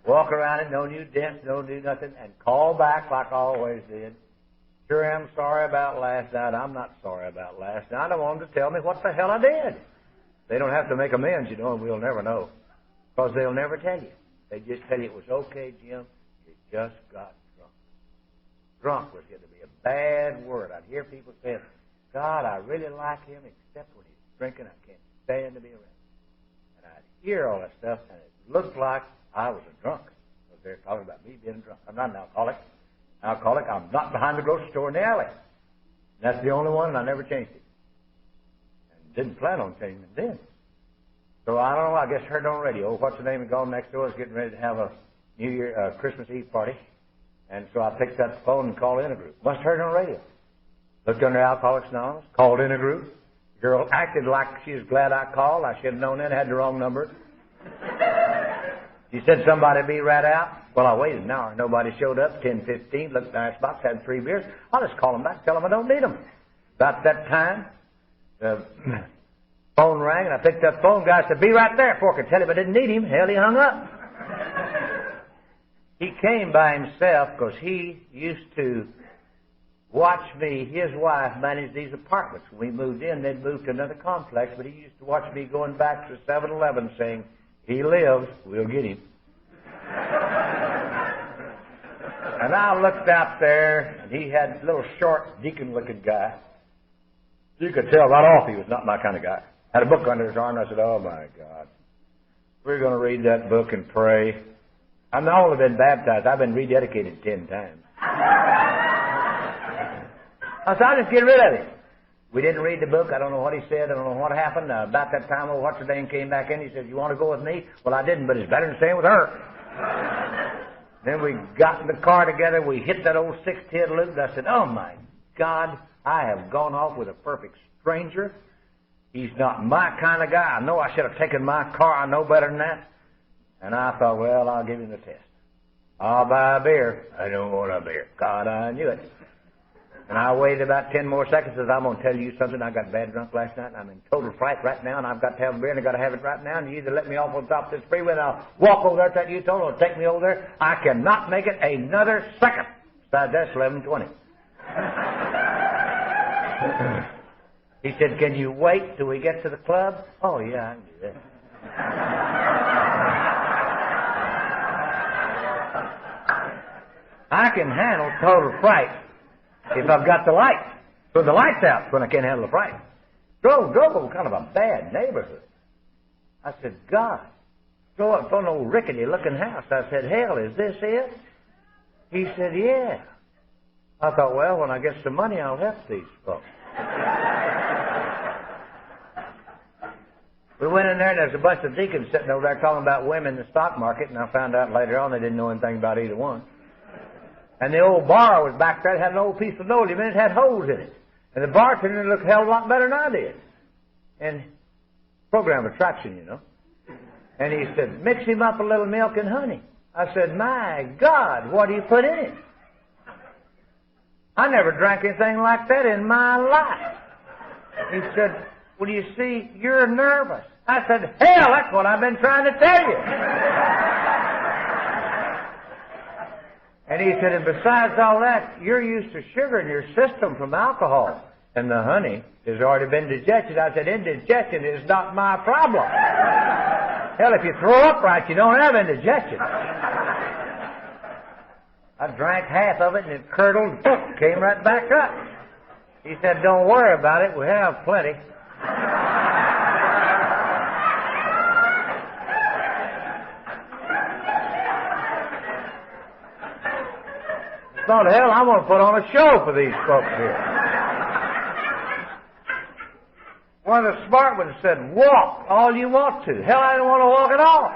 Walk around it, no new dents, no new nothing, and call back like I always did. Sure am sorry about last night. I'm not sorry about last night. I want them to tell me what the hell I did. They don't have to make amends, you know, and we'll never know. Because they'll never tell you. They just tell you it was okay, Jim. You just got drunk. Drunk was going to be a bad word. I'd hear people saying, God, I really like him, except when he's drinking, I can't stand to be around him. And I'd hear all that stuff, and it looked like I was a drunk. Because they're talking about me being drunk. I'm not an alcoholic. I'm not behind the grocery store in the alley. And that's the only one, and I never changed it. And didn't plan on changing it then. So I don't know, I guess heard on radio, what's the name of gone next door is getting ready to have a New Year, Christmas Eve party. And so I picked up the phone and called in a group. Must have heard it on the radio. Looked under Alcoholics Anonymous, called in a group. The girl acted like she was glad I called. I should have known that. I had the wrong number. She said somebody'd be right out. Well, I waited an hour. Nobody showed up. 10:15. Looked in the icebox, had 3 beers. I'll just call them back, tell them I don't need them. About that time, the phone rang, and I picked up the phone. Guy said, be right there before I could tell him I didn't need him. Hell, he hung up. He came by himself because he used to watch me. His wife managed these apartments. When we moved in, they'd moved to another complex, but he used to watch me going back to 7-Eleven saying, he lives, we'll get him. And I looked out there, and he had a little short, deacon-looking guy. You could tell right off he was not my kind of guy. Had a book under his arm, and I said, oh, my God. We're going to read that book and pray. I've not only been baptized, I've been rededicated 10 times. I said, I'll just get rid of it. We didn't read the book. I don't know what he said. I don't know what happened. About that time, old what's-her-name came back in. He said, you want to go with me? Well, I didn't, but it's better than staying with her. Then we got in the car together. We hit that old 610 loop. And I said, oh, my God, I have gone off with a perfect stranger. He's not my kind of guy. I know I should have taken my car. I know better than that. And I thought, well, I'll give him the test. I'll buy a beer. I don't want a beer. God, I knew it. And I waited about 10 more seconds and said, I'm going to tell you something. I got bad drunk last night, and I'm in total fright right now, and I've got to have a beer, and I've got to have it right now, and you either let me off on top of this freeway, and I'll walk over there to that U-turn, or take me over there. I cannot make it another second. Besides, that's 11:20. He said, can you wait till we get to the club? Oh, yeah, I can do that. I can handle total fright if I've got the lights. So the lights out when I can't handle the fright. Drove kind of a bad neighborhood. I said, God, drove up from an old rickety-looking house. I said, hell, is this it? He said, yeah. I thought, well, when I get some money, I'll help these folks. We went in there, and there's a bunch of deacons sitting over there talking about women in the stock market, and I found out later on they didn't know anything about either one. And the old bar was back there. It had an old piece of linoleum, and it had holes in it. And the bartender looked a hell of a lot better than I did. And program attraction, you know. And he said, mix him up a little milk and honey. I said, my God, what do you put in it? I never drank anything like that in my life. He said, well, you see, you're nervous. I said, hell, that's what I've been trying to tell you. And he said, and besides all that, you're used to sugar in your system from alcohol. And the honey has already been digested. I said, indigestion is not my problem. Hell, if you throw up right, you don't have indigestion. I drank half of it, and it curdled, came right back up. He said, don't worry about it. We have plenty. I thought, hell, I'm going to put on a show for these folks here. One of the smart ones said, walk all you want to. Hell, I don't want to walk at all.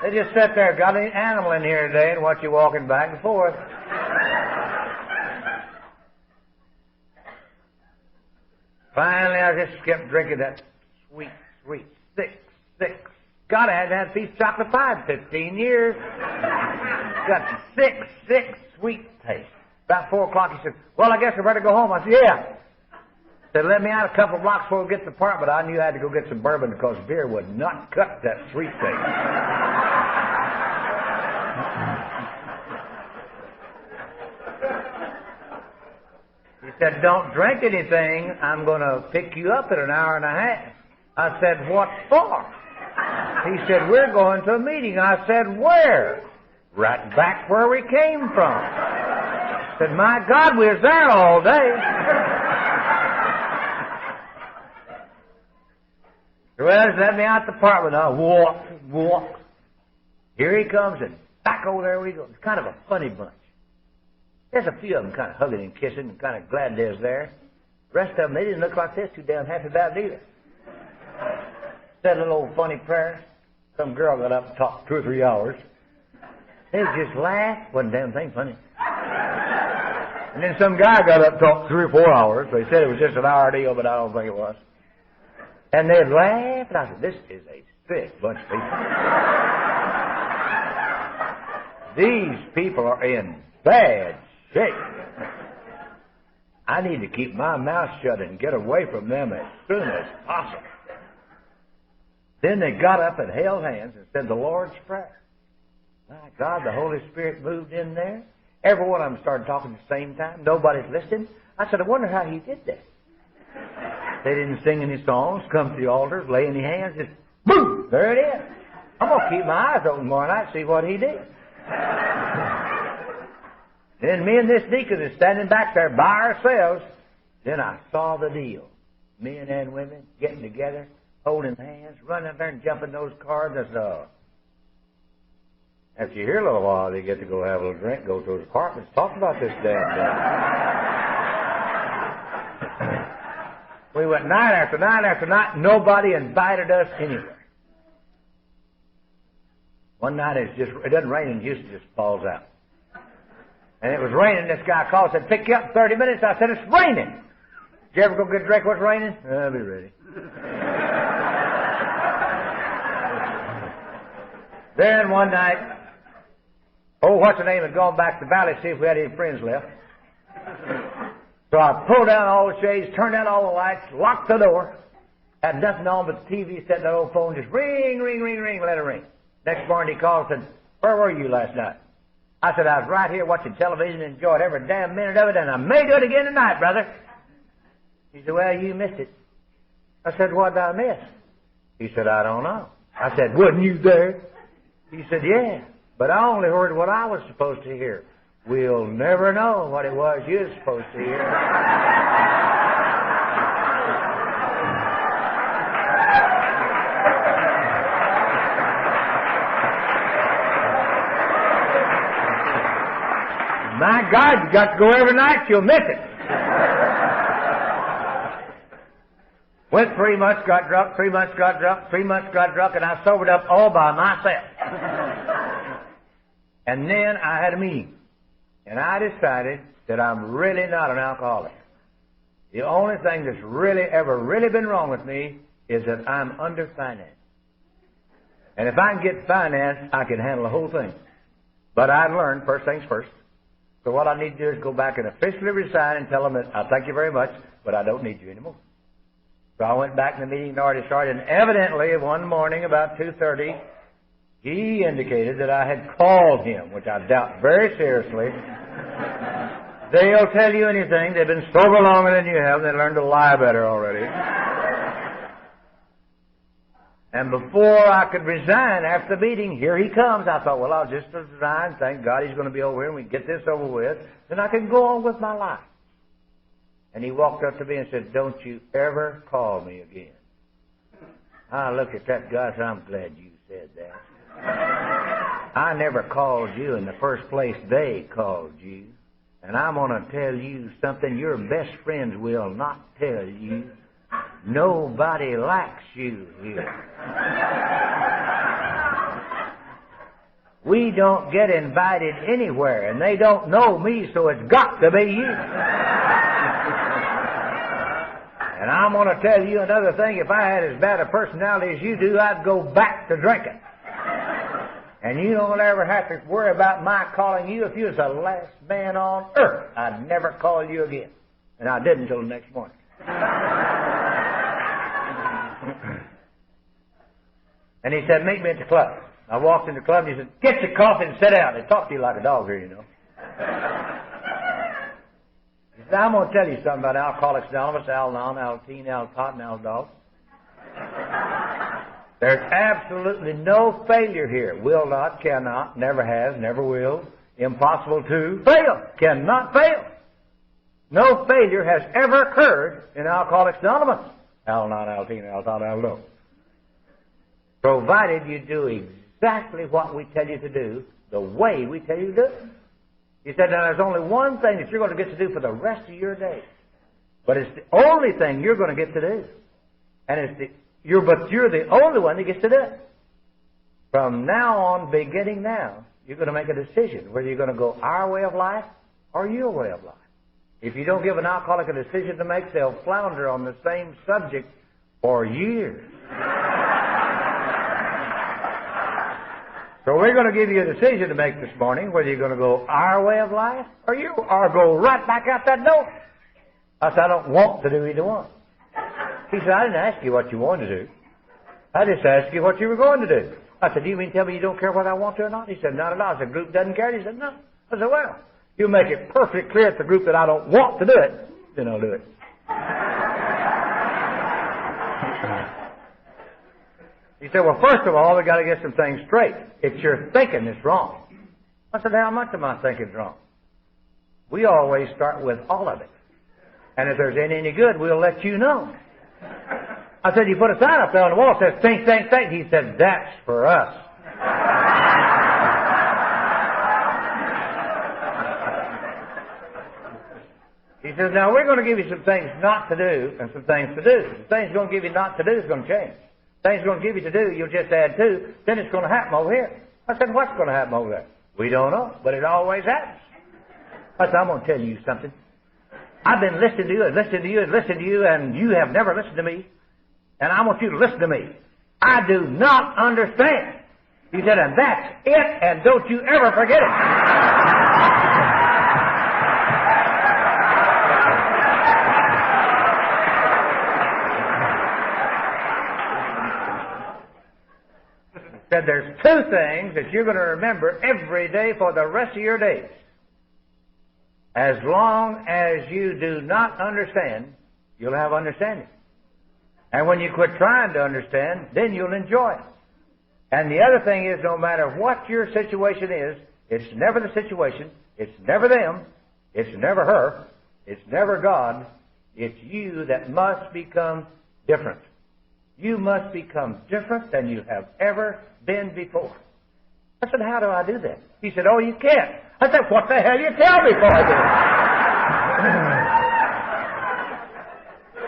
They just sat there, got an animal in here today and watch you walking back and forth. Finally, I just kept drinking that sweet, sick. God, I hadn't had a piece of chocolate pie in 15 years. Got sick, sweet taste. About 4 o'clock, he said, well, I guess I better go home. I said, yeah. He said, let me out a couple of blocks before we get to the apartment. I knew I had to go get some bourbon because beer would not cut that sweet taste. He said, don't drink anything. I'm going to pick you up in an hour and a half. I said, what for? He said, we're going to a meeting. I said, where? Right back where we came from. I said, my God, we was there all day. Well, let me out the apartment. I walk. Here he comes, and back over there we go. It's kind of a funny bunch. There's a few of them kind of hugging and kissing and kind of glad they was there. The rest of them, they didn't look like this too damn happy about it either. Said a little old funny prayer. Some girl got up and talked 2 or 3 hours. They just laughed. Wasn't a damn thing funny. And then some guy got up and talked 3 or 4 hours. They said it was just an hour deal, but I don't think it was. And they'd laugh, and I said, this is a sick bunch of people. These people are in bad shape. I need to keep my mouth shut and get away from them as soon as possible. Then they got up and held hands and said the Lord's Prayer. My God, the Holy Spirit moved in there. Every one of them started talking at the same time. Nobody's listening. I said, I wonder how he did that. They didn't sing any songs, come to the altar, lay any hands, just boom, there it is. I'm going to keep my eyes open tomorrow night and see what he did. Then me and this deacon is standing back there by ourselves. Then I saw the deal. Men and women getting together, holding hands, running up there and jumping those cars. I said, after you hear a little while, they get to go have a little drink, go to those apartments, talk about this damn thing. We went night after night after night. Nobody invited us anywhere. One night it doesn't rain in Houston, it just falls out. And it was raining. This guy called and said, pick you up in 30 minutes. I said, it's raining. Did you ever go get a drink? What's raining? I'll be ready. Then one night, what's the name, had gone back to the valley to see if we had any friends left. So I pulled down all the shades, turned down all the lights, locked the door, had nothing on but the TV set, that old phone, just ring, ring, ring, ring, let it ring. Next morning he called and said, where were you last night? I said, I was right here watching television and enjoyed every damn minute of it, and I may do it again tonight, brother. He said, well, you missed it. I said, what did I miss? He said, I don't know. I said, wasn't you there? He said, yeah, but I only heard what I was supposed to hear. We'll never know what it was you were supposed to hear. My God, you got to go every night, you'll miss it. Went 3 months, got drunk, 3 months, got drunk, 3 months, got drunk, and I sobered up all by myself. And then I had a meeting. And I decided that I'm really not an alcoholic. The only thing that's ever really been wrong with me is that I'm underfinanced. And if I can get financed, I can handle the whole thing. But I learned first things first. So what I need to do is go back and officially resign and tell them that I thank you very much, but I don't need you anymore. So I went back to the meeting and already started, and evidently one morning about 2:30, he indicated that I had called him, which I doubt very seriously. They'll tell you anything. They've been sober longer than you have. They learned to lie better already. And before I could resign after the meeting, here he comes. I thought, well, I'll just resign. Thank God he's going to be over here and we can get this over with. Then I can go on with my life. And he walked up to me and said, don't you ever call me again. I looked at that guy and said, I'm glad you said that. I never called you in the first place. They called you. And I'm going to tell you something your best friends will not tell you. Nobody likes you here. We don't get invited anywhere, and they don't know me, so it's got to be you. And I'm going to tell you another thing. If I had as bad a personality as you do, I'd go back to drinking. And you don't ever have to worry about my calling you. If you was the last man on earth, I'd never call you again. And I didn't until the next morning. And he said, meet me at the club. I walked in the club and he said, get your coffee and sit down. They talk to you like a dog here, you know. He said, I'm going to tell you something about Alcoholics Anonymous, Al-Anon, Al-Teen, Al-Tot, and Al-Dog. There's absolutely no failure here. Will not, cannot, never has, never will, impossible to fail, cannot fail. No failure has ever occurred in Alcoholics Anonymous. Al-Anon, Al-Teen, Al-Tot, Al-Dog. Provided you do exactly what we tell you to do, the way we tell you to do it. He said, now there's only one thing that you're going to get to do for the rest of your days. But it's the only thing you're going to get to do. And but you're the only one that gets to do it. from now on, beginning now, you're going to make a decision whether you're going to go our way of life or your way of life. If you don't give an alcoholic a decision to make, they'll flounder on the same subject for years. So we're going to give you a decision to make this morning whether you're going to go our way of life or go right back out that door. I said, I don't want to do either one. He said, I didn't ask you what you wanted to do. I just asked you what you were going to do. I said, do you mean tell me you don't care whether I want to or not? He said, not at all. I said, group doesn't care? He said, no. I said, well, you make it perfectly clear to the group that I don't want to do it, then I'll do it. He said, well, first of all, we got to get some things straight. It's your thinking that's wrong. I said, how much of my thinking's wrong? We always start with all of it. And if there's any good, we'll let you know. I said, you put a sign up there on the wall that says, think, think, think. He said, that's for us. He says, now we're going to give you some things not to do and some things to do. The things going to give you not to do is going to change. Things going to give you to do, you'll just add to, then it's going to happen over here. I said, what's going to happen over there? We don't know, but it always happens. I said, I'm going to tell you something. I've been listening to you and listening to you and listening to you, and you have never listened to me. And I want you to listen to me. I do not understand. He said, and that's it, and don't you ever forget it. Said there's two things that you're going to remember every day for the rest of your days. As long as you do not understand, you'll have understanding. And when you quit trying to understand, then you'll enjoy it. And the other thing is, no matter what your situation is, it's never the situation, it's never them, it's never her, it's never God, it's you that must become different. You must become different than you have ever been before. I said, how do I do that? He said, oh, you can't. I said, what the hell you tell me for then?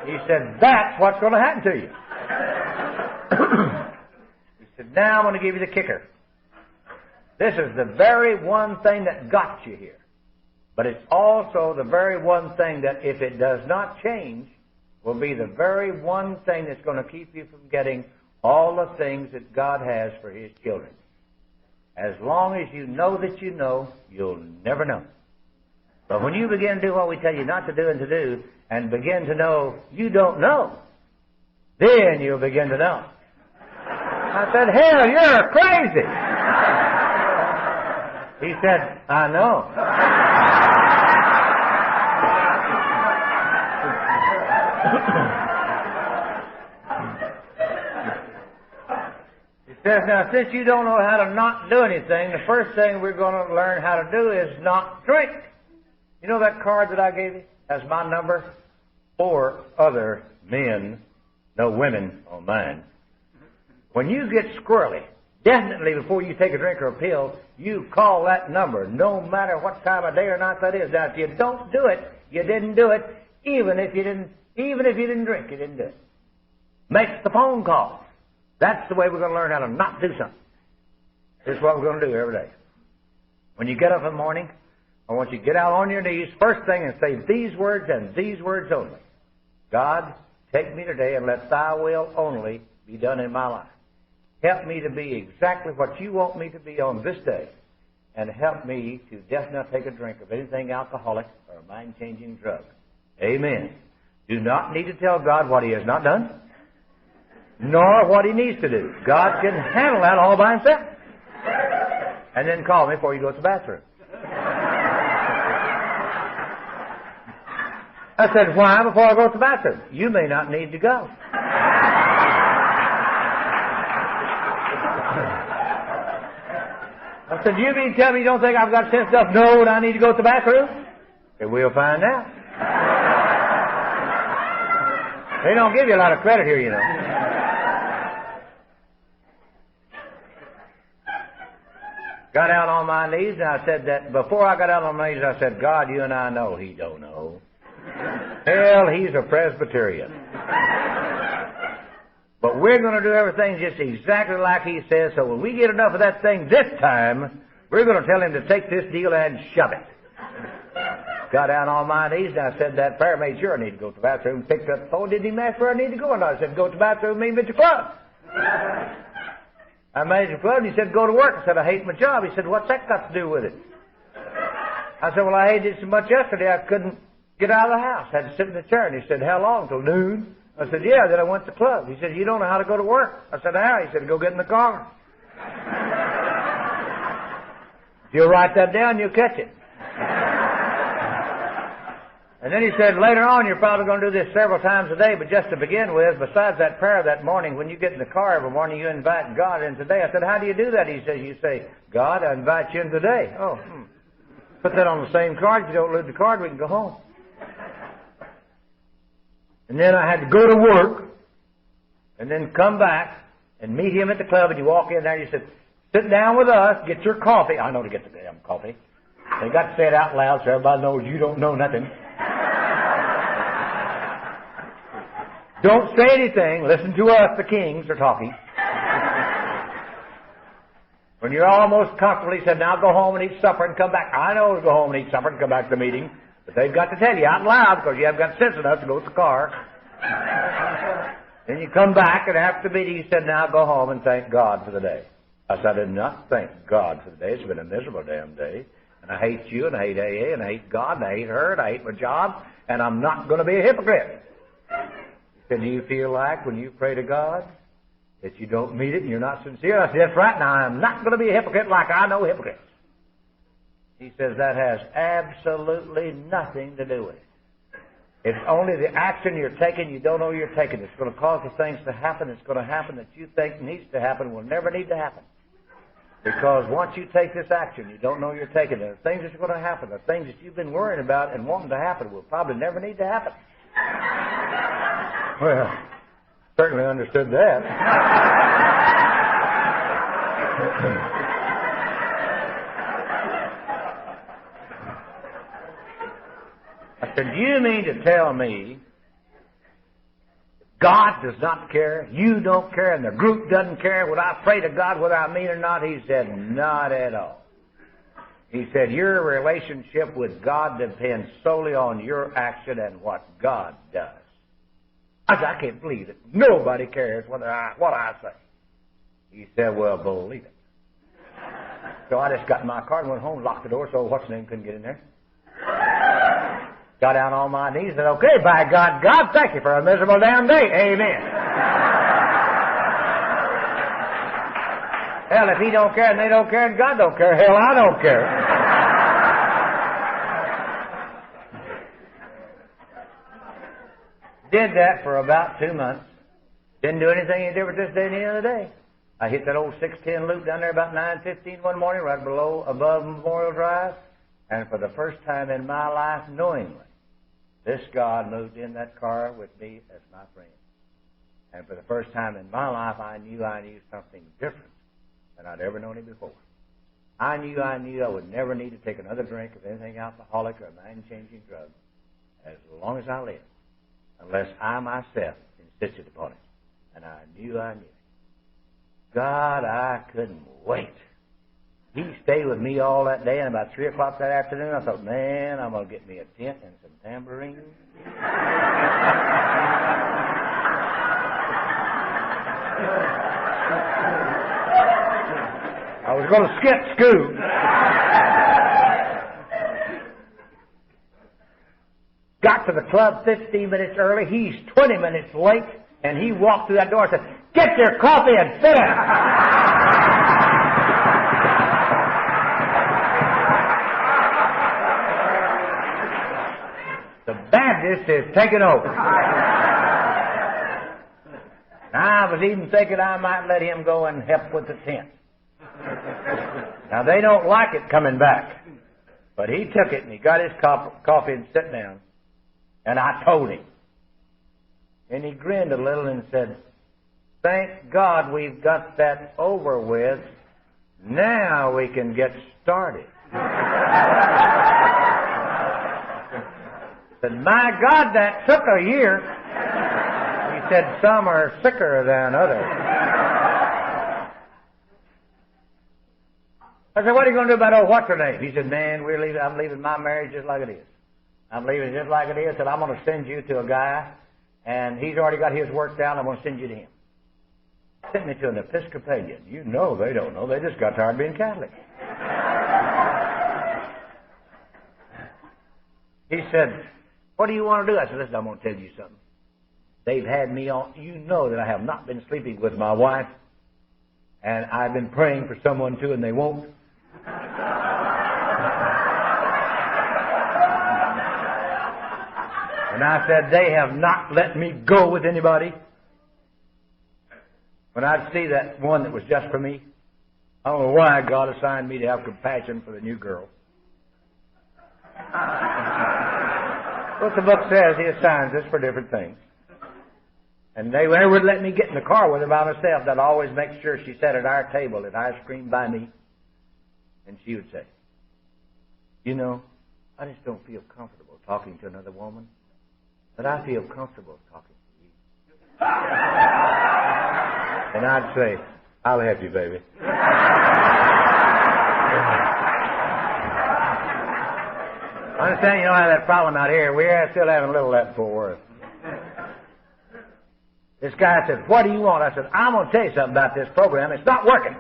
He said, that's what's going to happen to you. He said, now I'm going to give you the kicker. This is the very one thing that got you here. But it's also the very one thing that if it does not change, will be the very one thing that's going to keep you from getting all the things that God has for His children. As long as you know that you know, you'll never know. But when you begin to do what we tell you not to do and to do, and begin to know you don't know, then you'll begin to know. I said, hell, you're crazy. He said, I know. He says, now, since you don't know how to not do anything, the first thing we're going to learn how to do is not drink. You know that card that I gave you? That's my number. 4 other men, no women on mine. When you get squirrely, definitely before you take a drink or a pill, you call that number, no matter what time of day or night that is. Now, if you don't do it, you didn't do it. Even if you didn't drink, you didn't do it. Make the phone call. That's the way we're going to learn how to not do something. This is what we're going to do every day. When you get up in the morning, I want you to get out on your knees, first thing, and say these words and these words only. God, take me today and let Thy will only be done in my life. Help me to be exactly what You want me to be on this day. And help me to just not take a drink of anything alcoholic or a mind-changing drug. Amen. Do not need to tell God what He has not done, nor what He needs to do. God can handle that all by Himself. And then call me before you go to the bathroom. I said, why before I go to the bathroom? You may not need to go. I said, you mean tell me you don't think I've got sense enough to know when I need to go to the bathroom? And we'll find out. They don't give you a lot of credit here, you know. Got out on my knees, and I said that before I got out on my knees, I said, God, You and I know He don't know. Hell, he's a Presbyterian. But But we're going to do everything just exactly like he says, so when we get enough of that thing this time, we're going to tell him to take this deal and shove it. Got down on my knees, and I said that prayer, made sure I need to go to the bathroom, picked up the phone, didn't even ask where I need to go, and I said, go to the bathroom, meet me at your club. I made the club, and he said, go to work. I said, I hate my job. He said, what's that got to do with it? I said, well, I hated it so much yesterday, I couldn't get out of the house. I had to sit in the chair, and he said, how long, till noon? I said, yeah, then I went to the club. He said, you don't know how to go to work. I said, how? He said, go get in the car. If you'll write that down, you'll catch it. And then he said, later on, you're probably going to do this several times a day, but just to begin with, besides that prayer that morning, when you get in the car every morning, you invite God in today. I said, how do you do that? He says, you say, God, I invite you in today. Oh, Put that on the same card. If you don't lose the card, we can go home. And then I had to go to work, and then come back and meet him at the club, and you walk in there, and you said, sit down with us, get your coffee. I know to get the damn coffee. They got to say it out loud so everybody knows you don't know nothing. Don't say anything. Listen to us, the kings, are talking. When you're almost comfortable, he said, now go home and eat supper and come back. I know to go home and eat supper and come back to the meeting, but they've got to tell you out loud because you haven't got sense enough to go to the car. Then you come back, and after the meeting, he said, now go home and thank God for the day. I said, I did not thank God for the day. It's been a miserable damn day. And I hate you, and I hate AA, and I hate God, and I hate her, and I hate my job, and I'm not going to be a hypocrite. He said, do you feel like when you pray to God that you don't mean it and you're not sincere? I said, that's right. Now, I'm not going to be a hypocrite like I know hypocrites. He says that has absolutely nothing to do with it. It's only the action you're taking you don't know you're taking. It's going to cause the things to happen. It's going to happen that you think needs to happen will never need to happen. Because once you take this action, you don't know you're taking it. The things that are going to happen, the things that you've been worrying about and wanting to happen will probably never need to happen. Well, certainly understood that. I said, do you mean to tell me God does not care, you don't care, and the group doesn't care when I pray to God whether I mean or not? He said, not at all. He said, your relationship with God depends solely on your action and what God does. I said, I can't believe it. Nobody cares what I say. He said, well, believe it. So I just got in my car and went home, locked the door so what's his name couldn't get in there. Got down on my knees and said, okay, by God, God, thank you for a miserable damn day. Amen. Hell, if he don't care and they don't care and God don't care, hell, I don't care. Did that for about 2 months. Didn't do anything any different this day than any other day. I hit that old 610 loop down there about 9:15 one morning, right above Memorial Drive, and for the first time in my life, knowingly, this God moved in that car with me as my friend. And for the first time in my life, I knew something different than I'd ever known him before. I knew I would never need to take another drink of anything alcoholic or mind-changing drug as long as I lived, unless I myself insisted upon it. And I knew. God, I couldn't wait. He stayed with me all that day, and about 3 o'clock that afternoon, I thought, man, I'm going to get me a tent and some tambourines. I was going to skip school. Got to the club 15 minutes early. He's 20 minutes late, and he walked through that door and said, get your coffee and sit down. The Baptist is taking over. I was even thinking I might let him go and help with the tent. Now, they don't like it coming back. But he took it, and he got his coffee and sat down. And I told him. And he grinned a little and said, thank God we've got that over with. Now we can get started. I said, my God, that took a year. He said, some are sicker than others. I said, what are you going to do about old what's her name? He said, man, I'm leaving my marriage just like it is. I'm leaving it just like it is. I said, I'm going to send you to a guy, and he's already got his work down. I'm going to send you to him. Sent me to an Episcopalian. You know they don't know. They just got tired of being Catholic. He said, what do you want to do? I said, listen, I'm going to tell you something. They've had me on. You know that I have not been sleeping with my wife, and I've been praying for someone too, and they won't. And I said, they have not let me go with anybody. When I'd see that one that was just for me, I don't know why God assigned me to have compassion for the new girl. What the book says, He assigns us for different things. And they would let me get in the car with her by myself. I'd always make sure she sat at our table at ice cream by me. And she would say, you know, I just don't feel comfortable talking to another woman, but I feel comfortable talking to you. And I'd say, I'll help you, baby. I understand you don't have that problem out here. We're still having a little of that in Fort Worth. This guy said, what do you want? I said, I'm going to tell you something about this program. It's not working.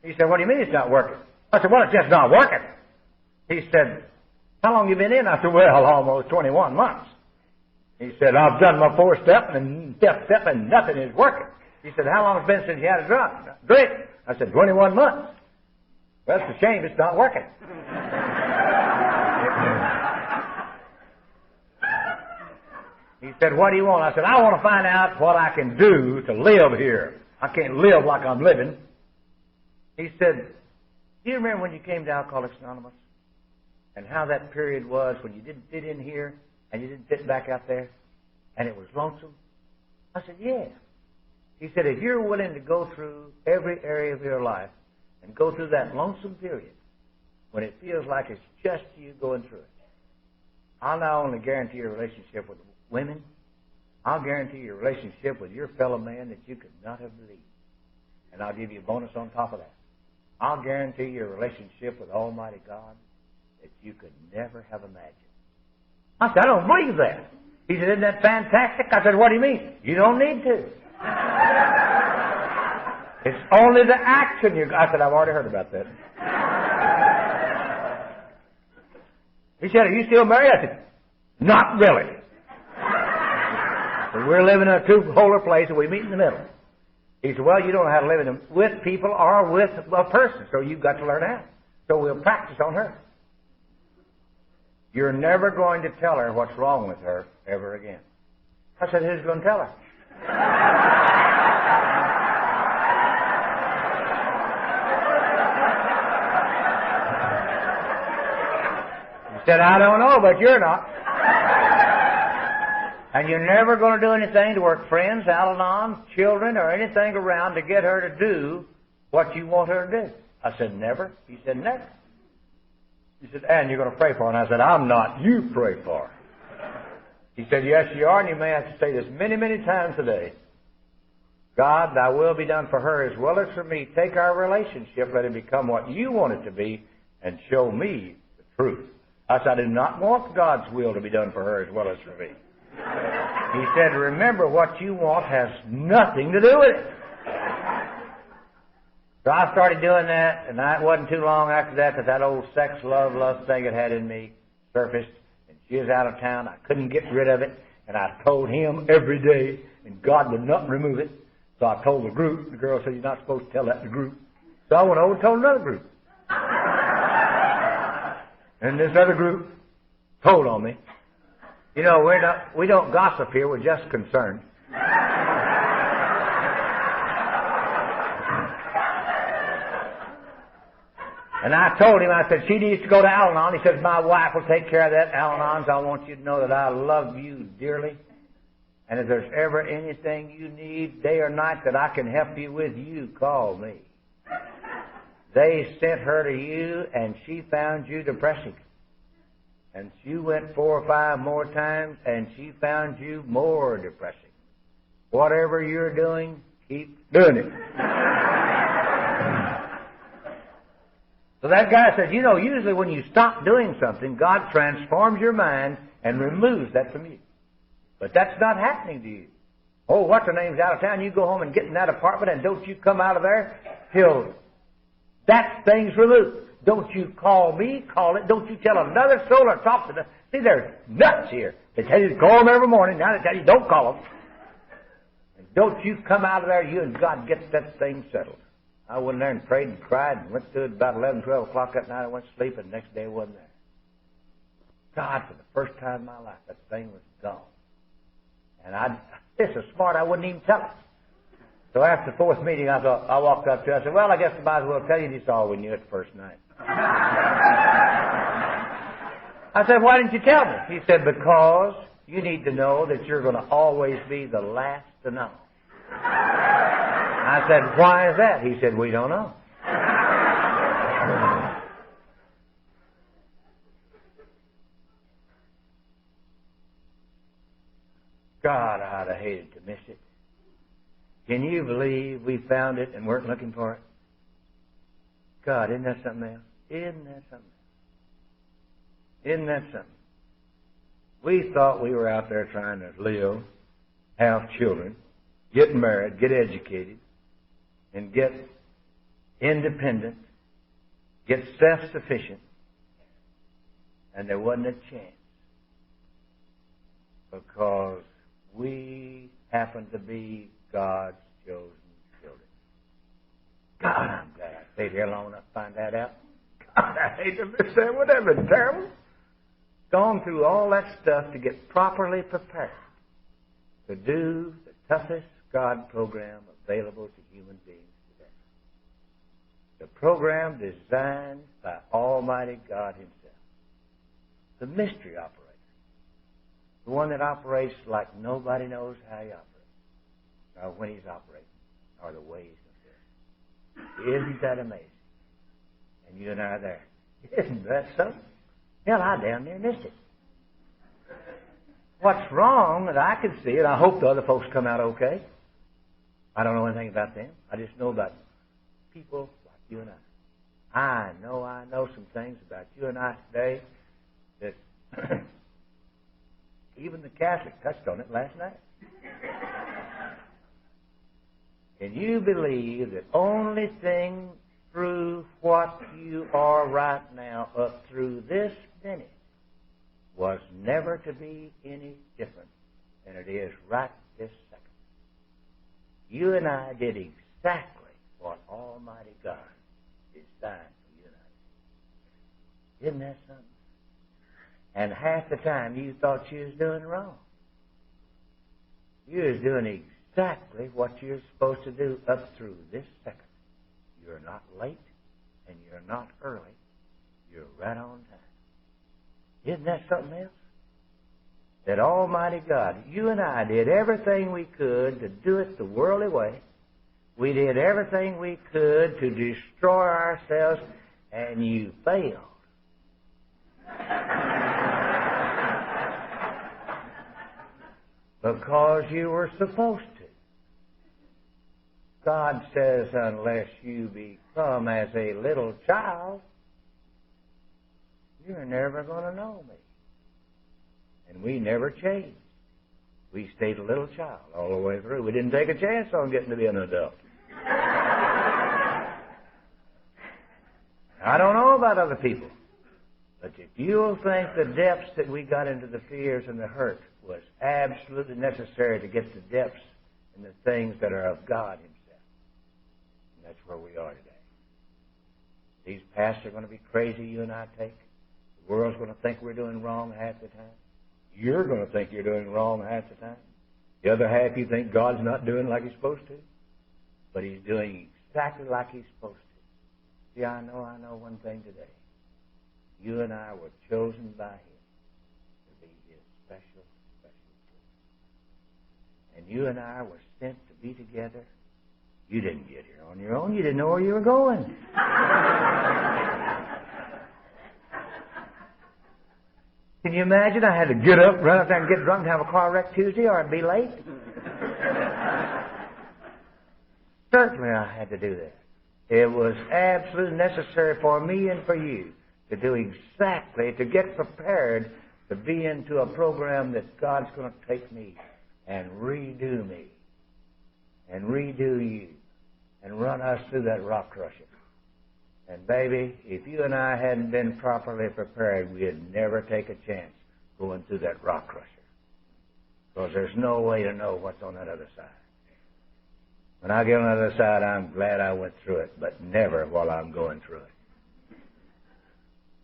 He said, what do you mean it's not working? I said, well, it's just not working. He said, how long have you been in? I said, well, almost 21 months. He said, I've done my 4-step and step and nothing is working. He said, how long has it been since you had a drink? I said, 21 months. Well, it's a shame it's not working. He said, what do you want? I said, I want to find out what I can do to live here. I can't live like I'm living. He said, do you remember when you came to Alcoholics Anonymous? And how that period was when you didn't fit in here and you didn't fit back out there? And it was lonesome? I said, yeah. He said, if you're willing to go through every area of your life and go through that lonesome period when it feels like it's just you going through it, I'll not only guarantee your relationship with women, I'll guarantee your relationship with your fellow man that you could not have believed. And I'll give you a bonus on top of that. I'll guarantee your relationship with Almighty God that you could never have imagined. I said, I don't believe that. He said, isn't that fantastic? I said, what do you mean? You don't need to. It's only the action you... I said, I've already heard about that. He said, are you still married? I said, not really. But we're living in a two-polar place and we meet in the middle. He said, well, you don't know how to live in them with people or with a person, so you've got to learn how. So we'll practice on her. You're never going to tell her what's wrong with her ever again. I said, who's going to tell her? He said, I don't know, but you're not. And you're never going to do anything to work friends, Al-Anons, children, or anything around to get her to do what you want her to do. I said, never. He said, never. He said, and you're going to pray for her. And I said, I'm not. You pray for her. He said, yes, you are, and you may have to say this many, many times a day. God, thy will be done for her as well as for me. Take our relationship, let it become what you want it to be, and show me the truth. I said, I do not want God's will to be done for her as well as for me. He said, remember, what you want has nothing to do with it. So I started doing that, and it wasn't too long after that old sex, love, lust thing it had in me surfaced, and she was out of town. I couldn't get rid of it, and I told him every day, and God would not remove it. So I told the group. The girl said, you're not supposed to tell that to the group. So I went over and told another group. And this other group told on me. You know, we don't gossip here, we're just concerned. And I told him, I said, she needs to go to Al-Anon. He says, my wife will take care of that. Al-Anons, I want you to know that I love you dearly. And if there's ever anything you need, day or night, that I can help you with, you call me. They sent her to you, and she found you depressing. And she went 4 or 5 more times, and she found you more depressing. Whatever you're doing, keep doing it. So that guy says, you know, usually when you stop doing something, God transforms your mind and removes that from you. But that's not happening to you. Oh, what's her name's out of town? You go home and get in that apartment, and don't you come out of there till that thing's removed. Don't you call me, call it. Don't you tell another soul or talk to them. See, they're nuts here. They tell you to call them every morning. Now they tell you don't call them. And don't you come out of there, you and God get that thing settled. I went there and prayed and cried and went through it about 11, 12 o'clock that night. I went to sleep, and the next day I wasn't there. God, for the first time in my life, that thing was gone. And this is smart, I wouldn't even tell it. So after the fourth meeting, I walked up to her, I said, well, I guess I might as well tell you this all we knew it the first night. I said, why didn't you tell me? He said, because you need to know that you're going to always be the last to know. I said, why is that? He said, we don't know. God, I'd have hated to miss it. Can you believe we found it and weren't looking for it? God, isn't that something else? Isn't that something? Isn't that something? We thought we were out there trying to live, have children, get married, get educated, and get independent, get self-sufficient, and there wasn't a chance because we happened to be God's chosen children. God, I'm glad I stayed here long enough to find that out. God, I hate to miss that. Would that have been terrible? Gone through all that stuff to get properly prepared to do the toughest God program available to human beings today. The program designed by Almighty God Himself. The mystery operator. The one that operates like nobody knows how He operates, or when He's operating, or the way He's going to do it. Isn't that amazing? And you and I are there. Isn't that something? Hell, I damn near missed it. What's wrong that I can see, and I hope the other folks come out okay. I don't know anything about them. I just know about people like you and I. I know some things about you and I today that even the Catholic touched on it last night. Can you believe that only thing through what you are right now up through this minute was never to be any different than it is right this second? You and I did exactly what Almighty God designed for you and I. Isn't that something? And half the time you thought you was doing wrong. You was doing exactly what you're supposed to do up through this second. You're not late and you're not early. You're right on time. Isn't that something else? That Almighty God, you and I did everything we could to do it the worldly way. We did everything we could to destroy ourselves, and you failed. Because you were supposed to. God says, unless you become as a little child, you're never going to know me. And we never changed. We stayed a little child all the way through. We didn't take a chance on getting to be an adult. I don't know about other people, but if you'll think the depths that we got into the fears and the hurt was absolutely necessary to get to the depths and the things that are of God Himself, and that's where we are today. These paths are going to be crazy you and I take. The world's going to think we're doing wrong half the time. You're going to think you're doing wrong half the time. The other half you think God's not doing like He's supposed to. But He's doing exactly like He's supposed to. See, I know one thing today. You and I were chosen by Him to be His special children. And you and I were sent to be together. You didn't get here on your own. You didn't know where you were going. Can you imagine? I had to get up, run up there and get drunk and have a car wreck Tuesday, or I'd be late. Certainly I had to do that. It was absolutely necessary for me and for you to do exactly, to get prepared to be into a program that God's going to take me and redo me and redo you and run us through that rock crusher. And baby, if you and I hadn't been properly prepared, we'd never take a chance going through that rock crusher. Because there's no way to know what's on that other side. When I get on the other side, I'm glad I went through it, but never while I'm going through it.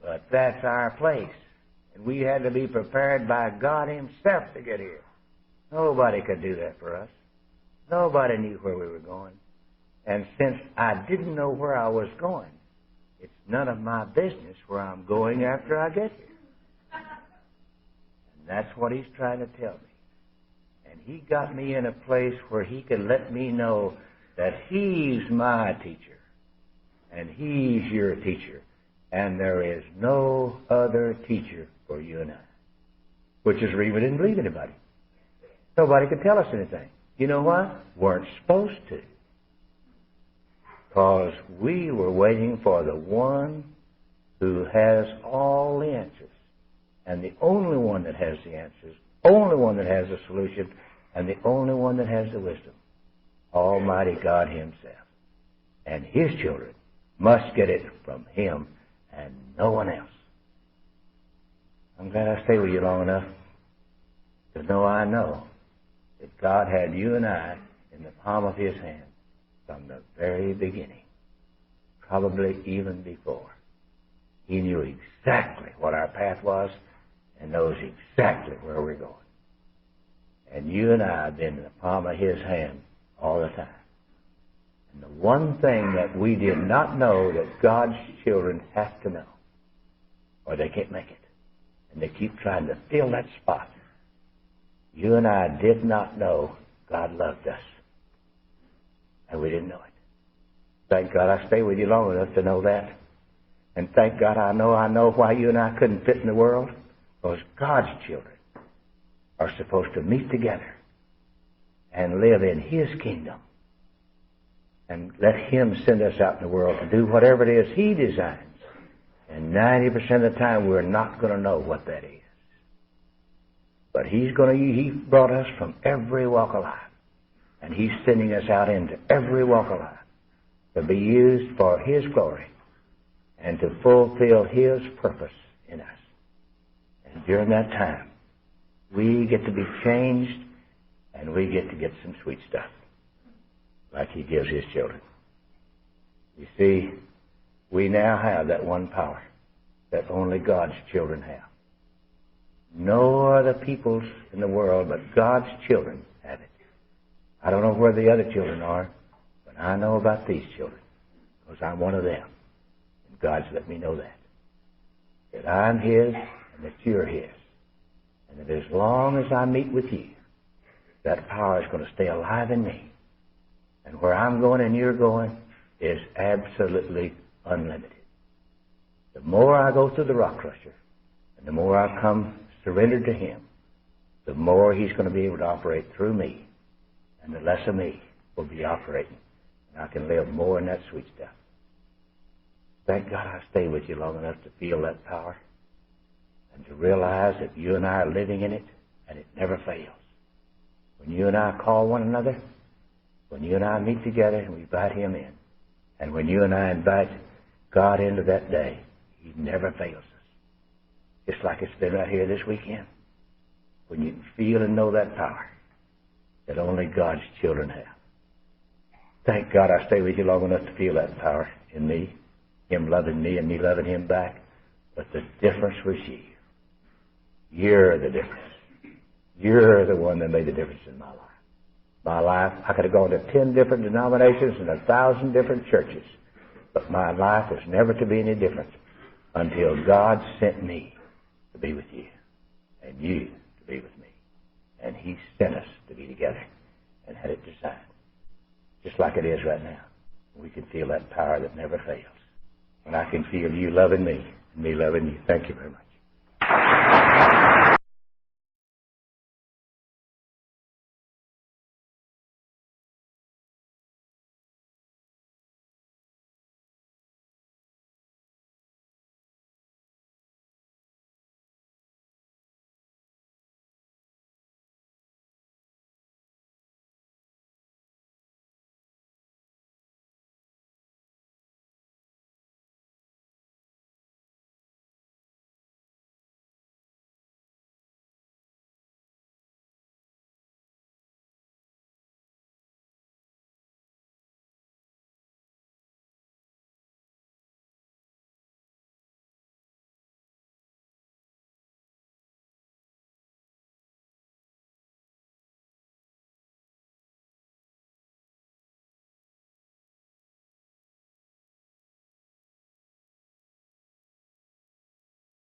But that's our place. And we had to be prepared by God Himself to get here. Nobody could do that for us. Nobody knew where we were going. And since I didn't know where I was going, it's none of my business where I'm going after I get here. And that's what He's trying to tell me. And He got me in a place where He could let me know that He's my teacher and He's your teacher. And there is no other teacher for you and I. Which is the reason we didn't believe anybody. Nobody could tell us anything. You know why? Weren't supposed to. Because we were waiting for the one who has all the answers. And the only one that has the answers, only one that has the solution, and the only one that has the wisdom. Almighty God Himself. And His children must get it from Him and no one else. I'm glad I stayed with you long enough to know I know that God had you and I in the palm of His hand from the very beginning, probably even before. He knew exactly what our path was and knows exactly where we're going. And you and I have been in the palm of His hand all the time. And the one thing that we did not know that God's children have to know, or they can't make it, and they keep trying to fill that spot. You and I did not know God loved us. And we didn't know it. Thank God I stayed with you long enough to know that. And thank God I know why you and I couldn't fit in the world. Because God's children are supposed to meet together and live in His kingdom. And let Him send us out in the world to do whatever it is He designs. And 90% of the time we're not going to know what that is. But He brought us from every walk of life. And He's sending us out into every walk of life to be used for His glory and to fulfill His purpose in us. And during that time, we get to be changed and we get to get some sweet stuff like He gives His children. You see, we now have that one power that only God's children have. No other peoples in the world but God's children have it. I don't know where the other children are, but I know about these children because I'm one of them. And God's let me know that. That I'm His and that you're His. And that as long as I meet with you, that power is going to stay alive in me. And where I'm going and you're going is absolutely unlimited. The more I go through the rock crusher, and the more I come surrendered to Him, the more He's going to be able to operate through me, and the less of me will be operating, and I can live more in that sweet stuff. Thank God I stayed with you long enough to feel that power, and to realize that you and I are living in it, and it never fails. When you and I call one another, when you and I meet together and we invite Him in, and when you and I invite God into that day, He never fails us. Just like it's been right here this weekend. When you feel and know that power that only God's children have. Thank God I stayed with you long enough to feel that power in me, Him loving me and me loving Him back. But the difference was you. You're the difference. You're the one that made the difference in my life. My life, I could have gone to 10 different denominations and 1,000 different churches. But my life was never to be any different until God sent me to be with you and you to be with me. And He sent us to be together and had it designed. Just like it is right now. We can feel that power that never fails. And I can feel you loving me and me loving you. Thank you very much.